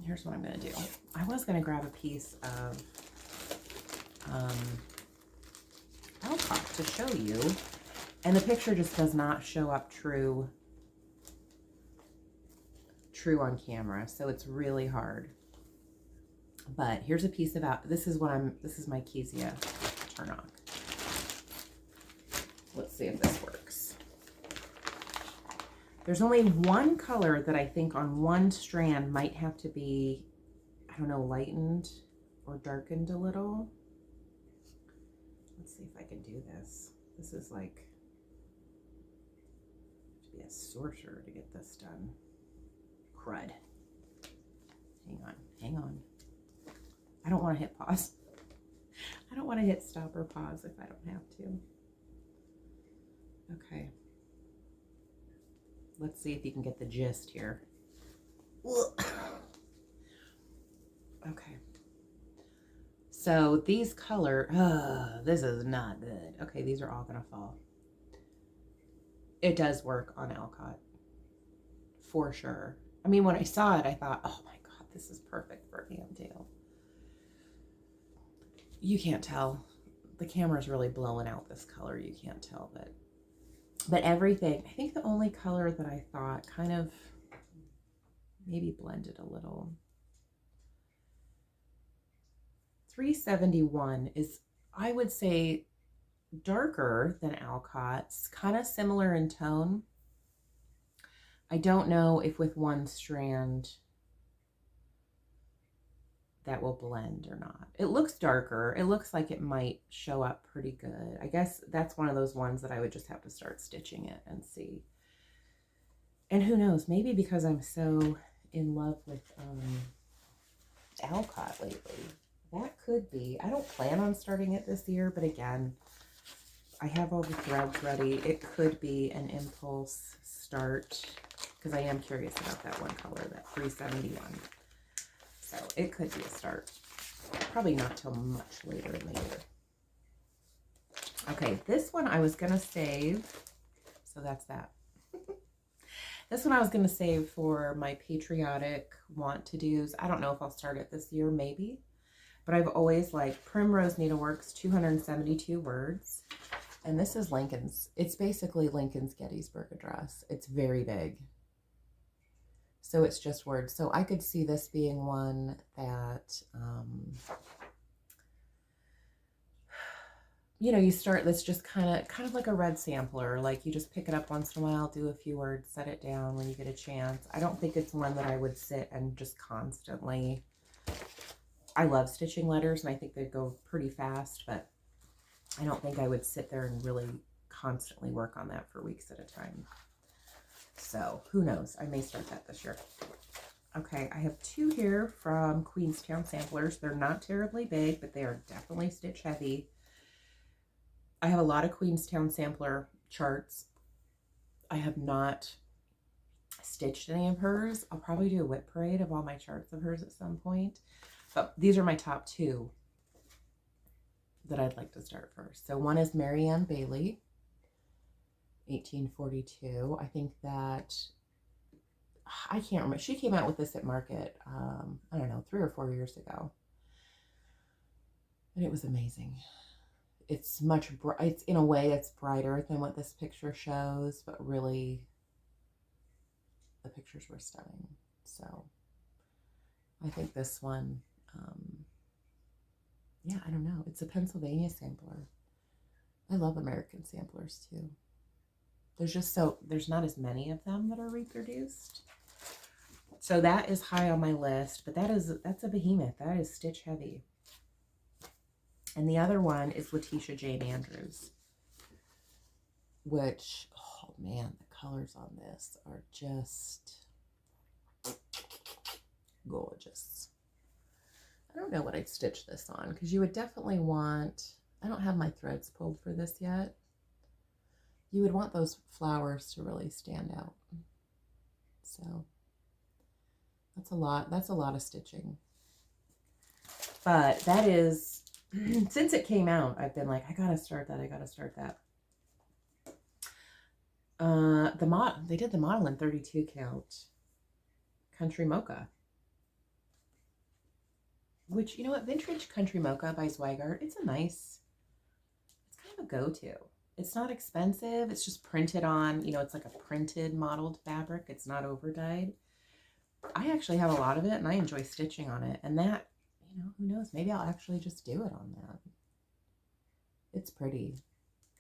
Here's what I'm going to do. I was going to grab a piece of Alcott to show you, and the picture just does not show up true on camera, so it's really hard. But here's a piece of this is my Kezia Turnock. Let's see if this works. There's only one color that I think on one strand might have to be, I don't know, lightened or darkened a little. Let's see if I can do this. This is like, to be a sorcerer to get this done. Crud. Hang on. I don't want to hit pause. I don't want to hit stop or pause if I don't have to. Okay. Let's see if you can get the gist here. Okay. So these this is not good. Okay, these are all gonna fall. It does work on Alcott. For sure. I mean, when I saw it, I thought, oh my God, this is perfect for Ann Dale. You can't tell. The camera's really blowing out this color. You can't tell, but everything, I think the only color that I thought kind of maybe blended a little. 371 is, I would say, darker than Alcott's, kind of similar in tone. I don't know if with one strand that will blend or not. It looks darker. It looks like it might show up pretty good. I guess that's one of those ones that I would just have to start stitching it and see. And who knows, maybe because I'm so in love with Alcott lately, that could be. I don't plan on starting it this year, but again, I have all the threads ready. It could be an impulse start because I am curious about that one color, that 371. So it could be a start. Probably not till much later in the year. Okay, this one I was going to save. So that's that. This one I was going to save for my patriotic want-to-dos. I don't know if I'll start it this year, maybe. But I've always liked Primrose Needleworks, 272 words. And this is Lincoln's. It's basically Lincoln's Gettysburg Address. It's very big. So it's just words. So I could see this being one that, you know, you start this just kind of like a red sampler. Like you just pick it up once in a while, do a few words, set it down when you get a chance. I don't think it's one that I would sit and just constantly. I love stitching letters and I think they go pretty fast, but I don't think I would sit there and really constantly work on that for weeks at a time. So who knows? I may start that this year. Okay, I have two here from Queenstown Samplers. They're not terribly big, but they are definitely stitch heavy. I have a lot of Queenstown Sampler charts. I have not stitched any of hers. I'll probably do a whip parade of all my charts of hers at some point. But these are my top two that I'd like to start first. So one is Mary Ann Bailey, 1842. I think that, I can't remember. She came out with this at market, I don't know, 3 or 4 years ago. And it was amazing. It's much, it's in a way it's brighter than what this picture shows, but really the pictures were stunning. So I think this one, yeah, I don't know. It's a Pennsylvania sampler. I love American samplers too. There's not as many of them that are reproduced. So that is high on my list, but that's a behemoth. That is stitch heavy. And the other one is Letitia Jane Andrews, which, oh man, the colors on this are just gorgeous. I don't know what I'd stitch this on because you would definitely want, I don't have my threads pulled for this yet. You would want those flowers to really stand out. So that's a lot of stitching. But that is, since it came out, I've been like, I gotta start that. They did the model in 32 count Country Mocha. Which, you know what, Vintage Country Mocha by Zweigart, it's kind of a go-to. It's not expensive. It's just printed on, you know, it's like a printed modeled fabric. It's not over-dyed. I actually have a lot of it and I enjoy stitching on it. And that, you know, who knows, maybe I'll actually just do it on that. It's pretty.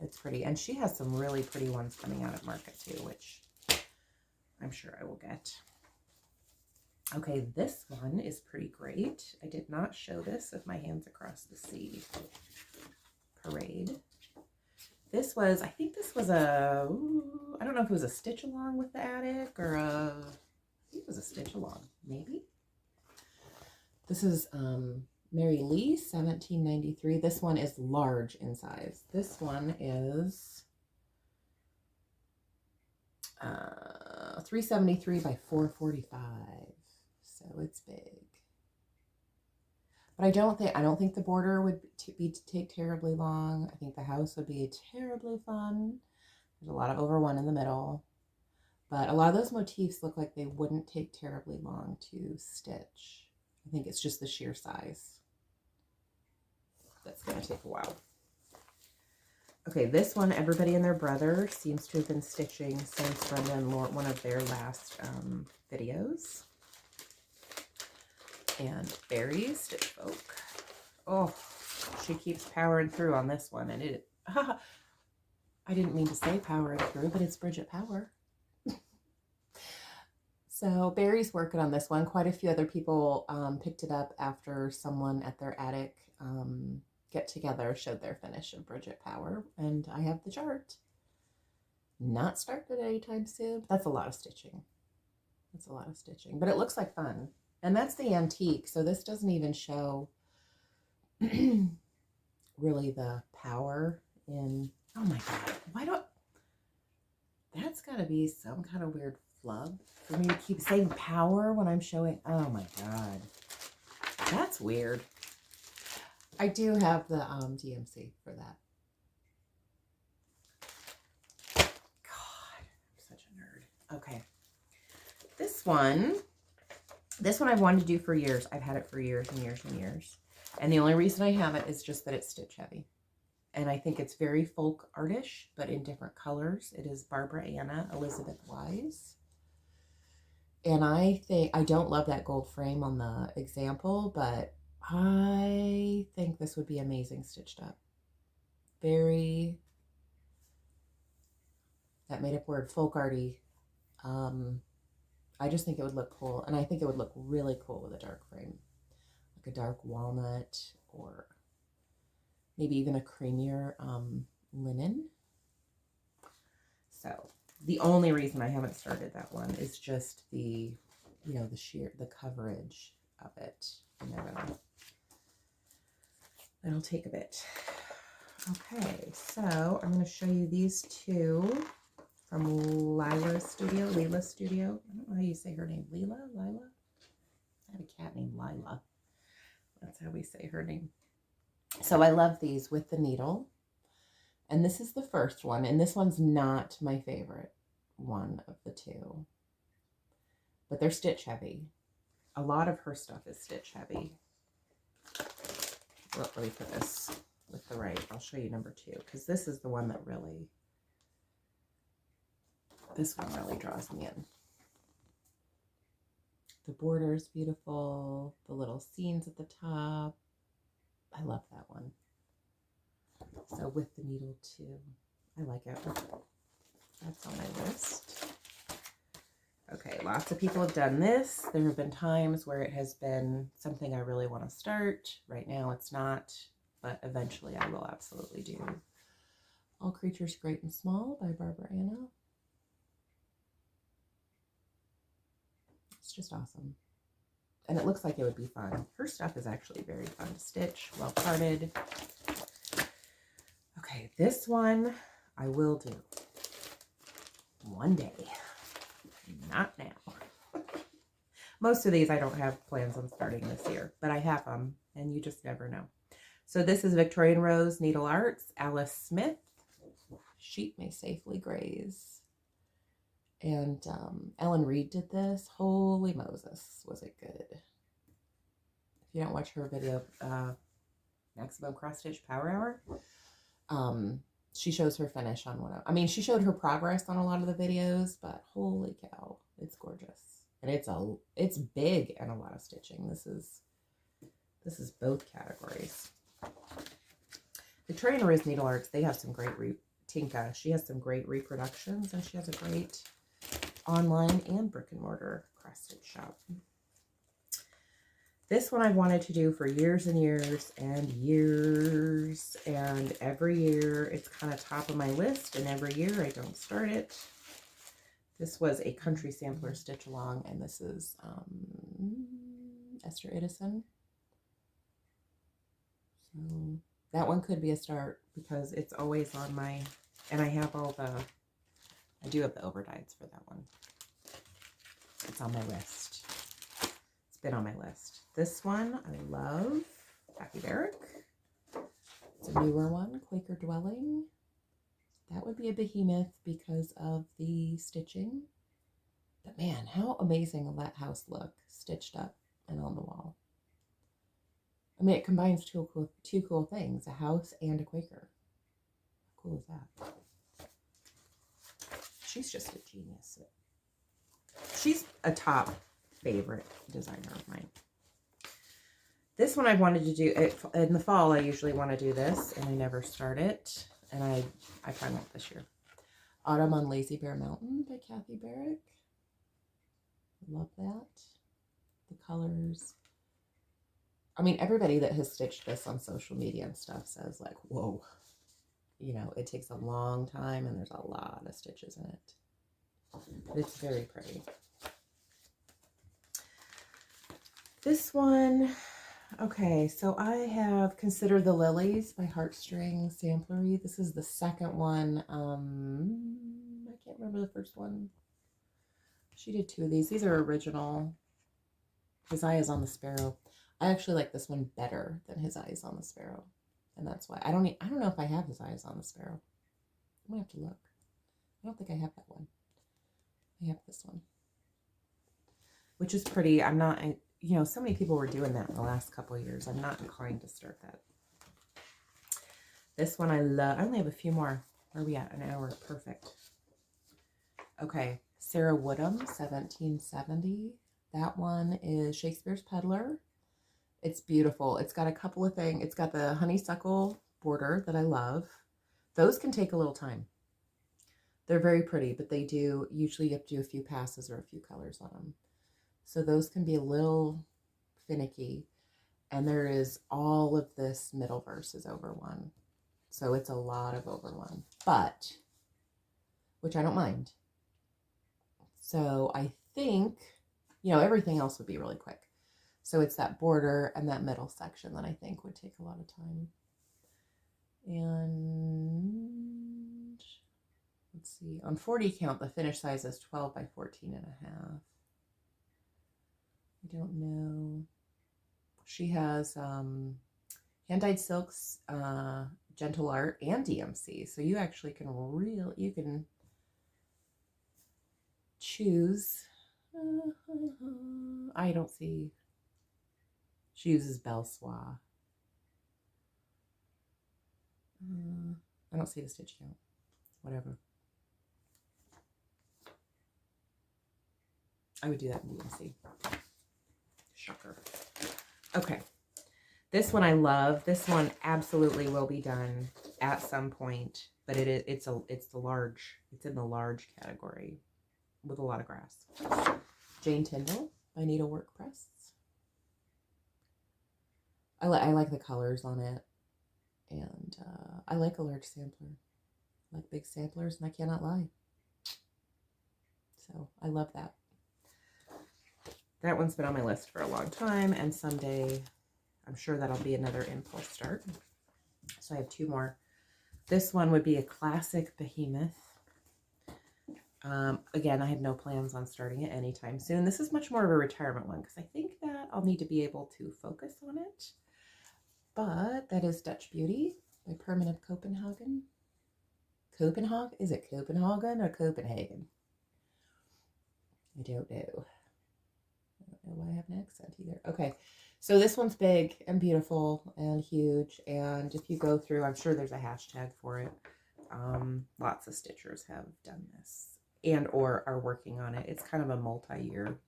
It's pretty. And she has some really pretty ones coming out at market too, which I'm sure I will get. Okay, this one is pretty great. I did not show this with my hands across the sea parade. This was, I think this was I don't know if it was a stitch along with the attic or I think it was a stitch along, maybe. This is Mary Lee, 1793. This one is large in size. This one is 373 by 445. So it's big. But I don't think the border would take terribly long. I think the house would be terribly fun. There's a lot of over one in the middle. But a lot of those motifs look like they wouldn't take terribly long to stitch. I think it's just the sheer size. That's going to take a while. Okay, this one, everybody and their brother seems to have been stitching since Brenda and Lauren, one of their last videos. And Berries Stitch Folk. Oh, she keeps powering through on this one, and I didn't mean to say powering through, but it's Bridget Power. So Barry's working on this one. Quite a few other people picked it up after someone at their attic get together showed their finish of Bridget Power, and I have the chart. Not started anytime soon. That's a lot of stitching. That's a lot of stitching, but it looks like fun. And that's the antique, so this doesn't even show really the power in. Oh my god, why don't, that's got to be some kind of weird flub for me to keep saying power when I'm showing. Oh my god, that's weird. I do have the DMC for that. God, I'm such a nerd. Okay, this one I've wanted to do for years. I've had it for years and years and years, and the only reason I have it is just that it's stitch heavy. And I think it's very folk artish, but in different colors. It is Barbara Anna Elizabeth Wise. And I don't love that gold frame on the example, but I think this would be amazing stitched up. Very, that made up word, folk arty. I just think it would look cool. And I think it would look really cool with a dark frame. Like a dark walnut or maybe even a creamier linen. So the only reason I haven't started that one is just the, you know, the coverage of it. And that'll take a bit. Okay, so I'm going to show you these two from Lila's Studio. I don't know how you say her name. Lila? I have a cat named Lila. That's how we say her name. So I love these with the needle. And this is the first one. And this one's not my favorite one of the two. But they're stitch heavy. A lot of her stuff is stitch heavy. Well, let me put this with the right. I'll show you number 2. Because this is the one that really, this one really draws me in. The border is beautiful. The little scenes at the top. I love that one. So with the needle too. I like it. That's on my list. Okay, lots of people have done this. There have been times where it has been something I really want to start. Right now it's not, but eventually I will absolutely do. All Creatures Great and Small by Barbara Anna. It's just awesome. And it looks like it would be fun. Her stuff is actually very fun to stitch, well carded. Okay, this one I will do one day, not now. Most of these I don't have plans on starting this year, but I have them, and you just never know. So this is Victorian Rose Needle Arts, Alice Smith. Sheep may safely graze. And Ellen Reed did this. Holy Moses, was it good. If you don't watch her video, Maximum Cross Stitch Power Hour, she shows her finish on one of, I mean, she showed her progress on a lot of the videos, but holy cow, it's gorgeous. And it's big and a lot of stitching. This is both categories. Victorian Rose Needle Arts, they have some great, Tinka, she has some great reproductions, and she has a great online and brick and mortar cross stitch shop. This one I've wanted to do for years and years and years, and every year it's kind of top of my list, and every year I don't start it. This was a Country Sampler stitch along, and this is Esther Edison. So that one could be a start because it's always on my, and I have all the, I do have the overdyes for that one. It's on my list. It's been on my list. This one I love, Happy Barrack. It's a newer one, Quaker Dwelling. That would be a Behemoth because of the stitching. But man, how amazing will that house look stitched up and on the wall. I mean, it combines two cool things, a house and a Quaker. How cool is that? She's just a genius. She's a top favorite designer of mine. This one I wanted to do, in the fall I usually want to do this, and I never start it. And I probably won't this year. Autumn on Lazy Bear Mountain by Kathy Barrick. Love that. The colors. I mean, everybody that has stitched this on social media and stuff says like, whoa, you know, it takes a long time and there's a lot of stitches in it. But it's very pretty. This one, okay, so I have Consider the Lilies by Heartstring Samplery. This is the second one. I can't remember the first one. She did two of these. These are original. His Eye is on the Sparrow. I actually like this one better than His Eye is on the Sparrow. And that's why. I don't know if I have His Eye is on the Sparrow. I'm going to have to look. I don't think I have that one. I have this one. Which is pretty. I'm not, you know, so many people were doing that in the last couple of years. I'm not inclined to start that. This one I love. I only have a few more. Where are we at? An hour. Perfect. Okay. Sarah Woodham, 1770. That one is Shakespeare's Peddler. It's beautiful. It's got a couple of things. It's got the honeysuckle border that I love. Those can take a little time. They're very pretty, but they do, usually you have to do a few passes or a few colors on them. So those can be a little finicky. And there is all of this middle verse is over one. So it's a lot of over one, but, which I don't mind. So I think, you know, everything else would be really quick. So it's that border and that middle section that I think would take a lot of time. And let's see, on 40 count, the finished size is 12 by 14 and a half. I don't know. She has hand-dyed silks, gentle art, and DMC. So you actually can you can choose. I don't see. She uses Belle Soie. I don't see the stitch count. Whatever. I would do that in DMC. Shocker. Okay. This one I love. This one absolutely will be done at some point, but it's in the large category with a lot of grass. Jane Tyndall by Needlework Press. I like the colors on it, and I like a large sampler. I like big samplers, and I cannot lie. So I love that. That one's been on my list for a long time, and someday I'm sure that'll be another impulse start. So I have two more. This one would be a classic Behemoth. Again, I have no plans on starting it anytime soon. This is much more of a retirement one because I think that I'll need to be able to focus on it. But that is Dutch Beauty by Permanent Copenhagen. Copenhagen? Is it Copenhagen or Copenhagen? I don't know. I don't know why I have an accent either. Okay, so this one's big and beautiful and huge. And if you go through, I'm sure there's a hashtag for it. Lots of stitchers have done this and or are working on it. It's kind of a multi-year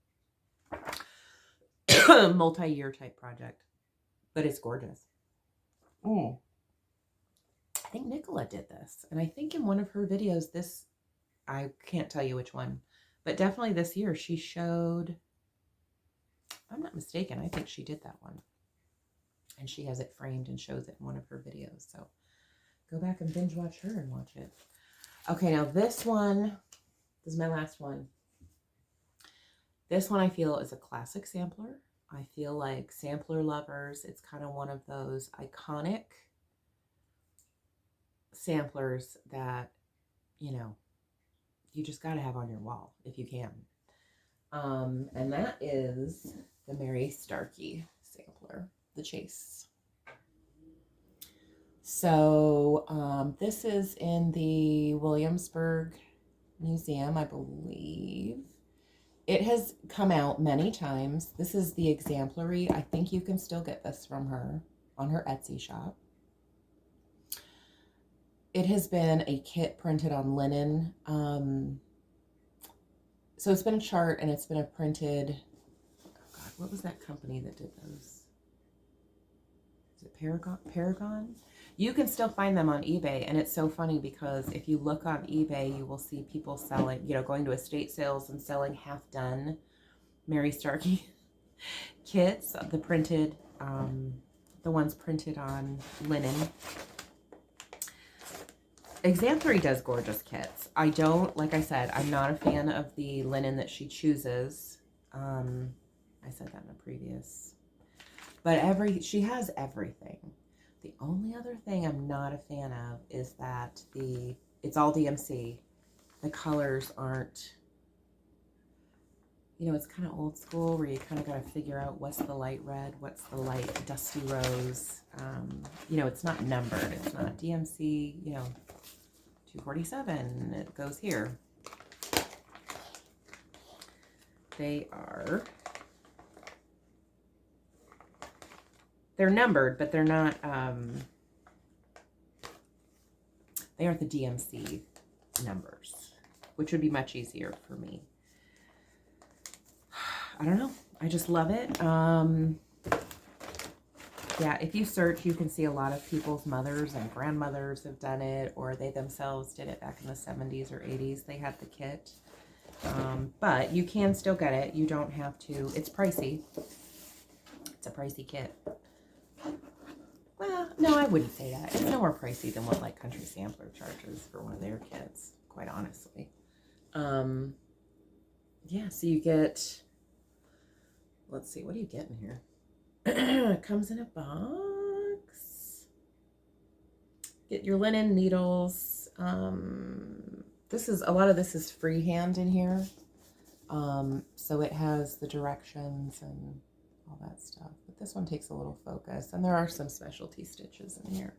type project, but it's gorgeous. I think Nicola did this, and I think in one of her videos, I can't tell you which one, but definitely this year she showed, if I'm not mistaken, I think she did that one, and she has it framed and shows it in one of her videos. So go back and binge watch her and watch it. Okay, now this is my last one. This one I feel is a classic sampler. I feel like sampler lovers, it's kind of one of those iconic samplers that, you know, you just got to have on your wall if you can. And that is the Mary Starkey sampler, the Chase. So this is in the Williamsburg Museum, I believe. It has come out many times. This is the exemplary. I think you can still get this from her on her Etsy shop. It has been a kit printed on linen. So it's been a chart and it's been a printed, oh God, what was that company that did those? Is it Paragon? You can still find them on eBay, and it's so funny because if you look on eBay, you will see people selling, going to estate sales and selling half-done Mary Starkey kits, the ones printed on linen. Exam3 does gorgeous kits. I don't, like I said, I'm not a fan of the linen that she chooses. I said that in a previous, but she has everything. The only other thing I'm not a fan of is that it's all DMC. The colors aren't, it's kind of old school where you kind of got to figure out what's the light red, what's the light dusty rose. It's not numbered. It's not DMC, 247. It goes here. They're numbered, but they're not, they aren't the DMC numbers, which would be much easier for me. I don't know. I just love it. Yeah, if you search, you can see a lot of people's mothers and grandmothers have done it, or they themselves did it back in the 70s or 80s. They had the kit. But you can still get it. You don't have to. It's pricey. It's a pricey kit. Well, no, I wouldn't say that. It's no more pricey than what, like, Country Sampler charges for one of their kits, quite honestly. Yeah, so you get, let's see, what do you get in here? It comes in a box. Get your linen needles. A lot of this is freehand in here. So it has the directions and all that stuff. But this one takes a little focus. And there are some specialty stitches in here.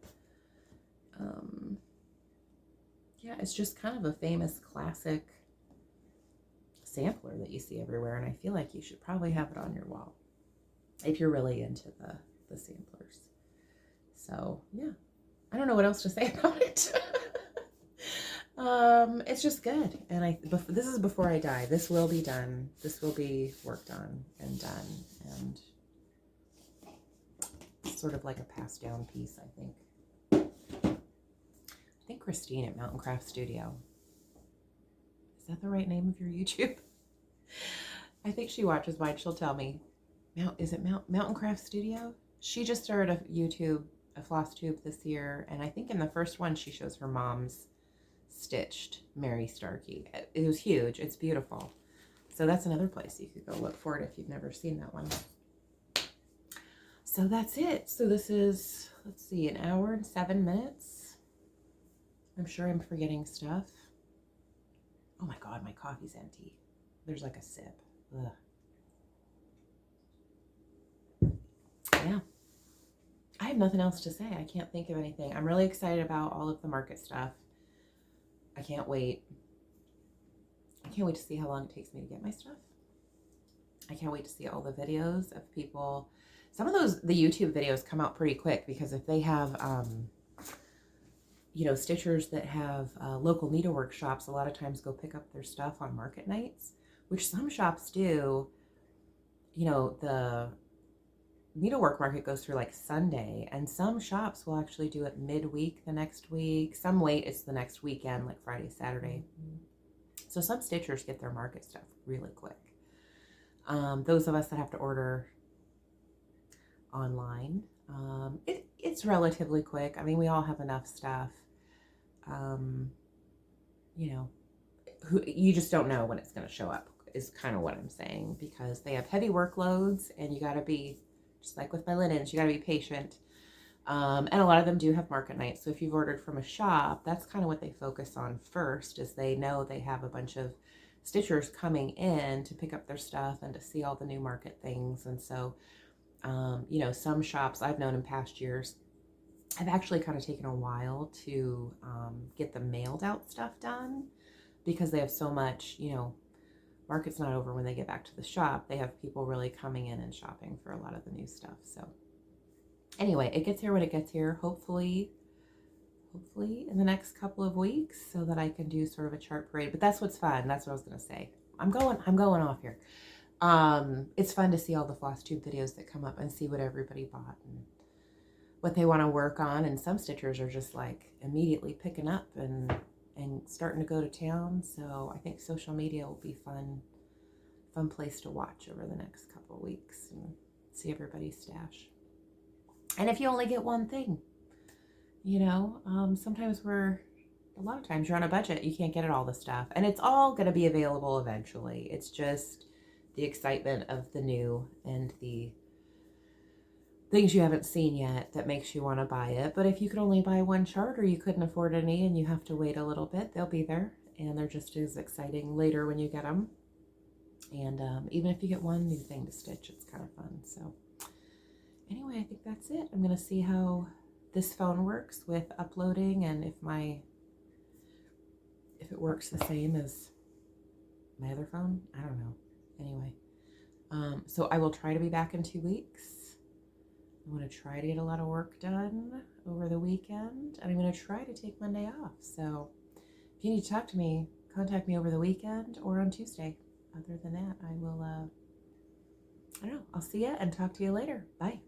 Yeah, it's just kind of a famous classic sampler that you see everywhere. And I feel like you should probably have it on your wall if you're really into the samplers. So, yeah. I don't know what else to say about it. It's just good. And this is before I die. This will be done. This will be worked on and done. And sort of like a passed down piece, I think. I think Christine at Mountain Craft Studio. Is that the right name of your YouTube? I think she watches mine. She'll tell me. Is it Mountain Craft Studio? She just started a Flosstube this year. And I think in the first one, she shows her mom's stitched Mary Starkey. It was huge. It's beautiful. So that's another place you could go look for it if you've never seen that one. So that's it. So this is, let's see, 1 hour and 7 minutes. I'm sure I'm forgetting stuff. Oh my God, my coffee's empty. There's like a sip. Ugh. Yeah. I have nothing else to say. I can't think of anything. I'm really excited about all of the market stuff. I can't wait. I can't wait to see how long it takes me to get my stuff. I can't wait to see all the videos of people. Some of the YouTube videos come out pretty quick because if they have, stitchers that have local needlework shops, a lot of times go pick up their stuff on market nights, which some shops do. The needlework market goes through like Sunday, and some shops will actually do it midweek the next week. Some wait, it's the next weekend, like Friday, Saturday. So some stitchers get their market stuff really quick. Those of us that have to order online, it's relatively quick. I mean, we all have enough stuff. You just don't know when it's going to show up is kind of what I'm saying, because they have heavy workloads and you got to be, just like with my linens, you got to be patient. And a lot of them do have market nights. So if you've ordered from a shop, that's kind of what they focus on first, is they know they have a bunch of stitchers coming in to pick up their stuff and to see all the new market things. And so, some shops I've known in past years have actually kind of taken a while to get the mailed out stuff done, because they have so much, market's not over when they get back to the shop. They have people really coming in and shopping for a lot of the new stuff. So anyway, it gets here when it gets here, hopefully in the next couple of weeks, so that I can do sort of a chart parade. But that's what's fun. That's what I was going to say. I'm going off here. It's fun to see all the Flosstube videos that come up and see what everybody bought. And what they want to work on, and some stitchers are just like immediately picking up and starting to go to town. So I think social media will be fun place to watch over the next couple of weeks and see everybody's stash. And if you only get one thing, sometimes a lot of times you're on a budget, you can't get at all the stuff, and it's all going to be available eventually. It's just the excitement of the new and the things you haven't seen yet that makes you want to buy it. But if you could only buy one chart, or you couldn't afford any and you have to wait a little bit, they'll be there, and they're just as exciting later when you get them. And even if you get one new thing to stitch, it's kind of fun. So anyway, I think that's it. I'm going to see how this phone works with uploading, and if it works the same as my other phone. I don't know. Anyway, so I will try to be back in 2 weeks. I'm going to try to get a lot of work done over the weekend, and I'm going to try to take Monday off. So if you need to talk to me, contact me over the weekend or on Tuesday. Other than that, I will, I don't know, I'll see you and talk to you later. Bye.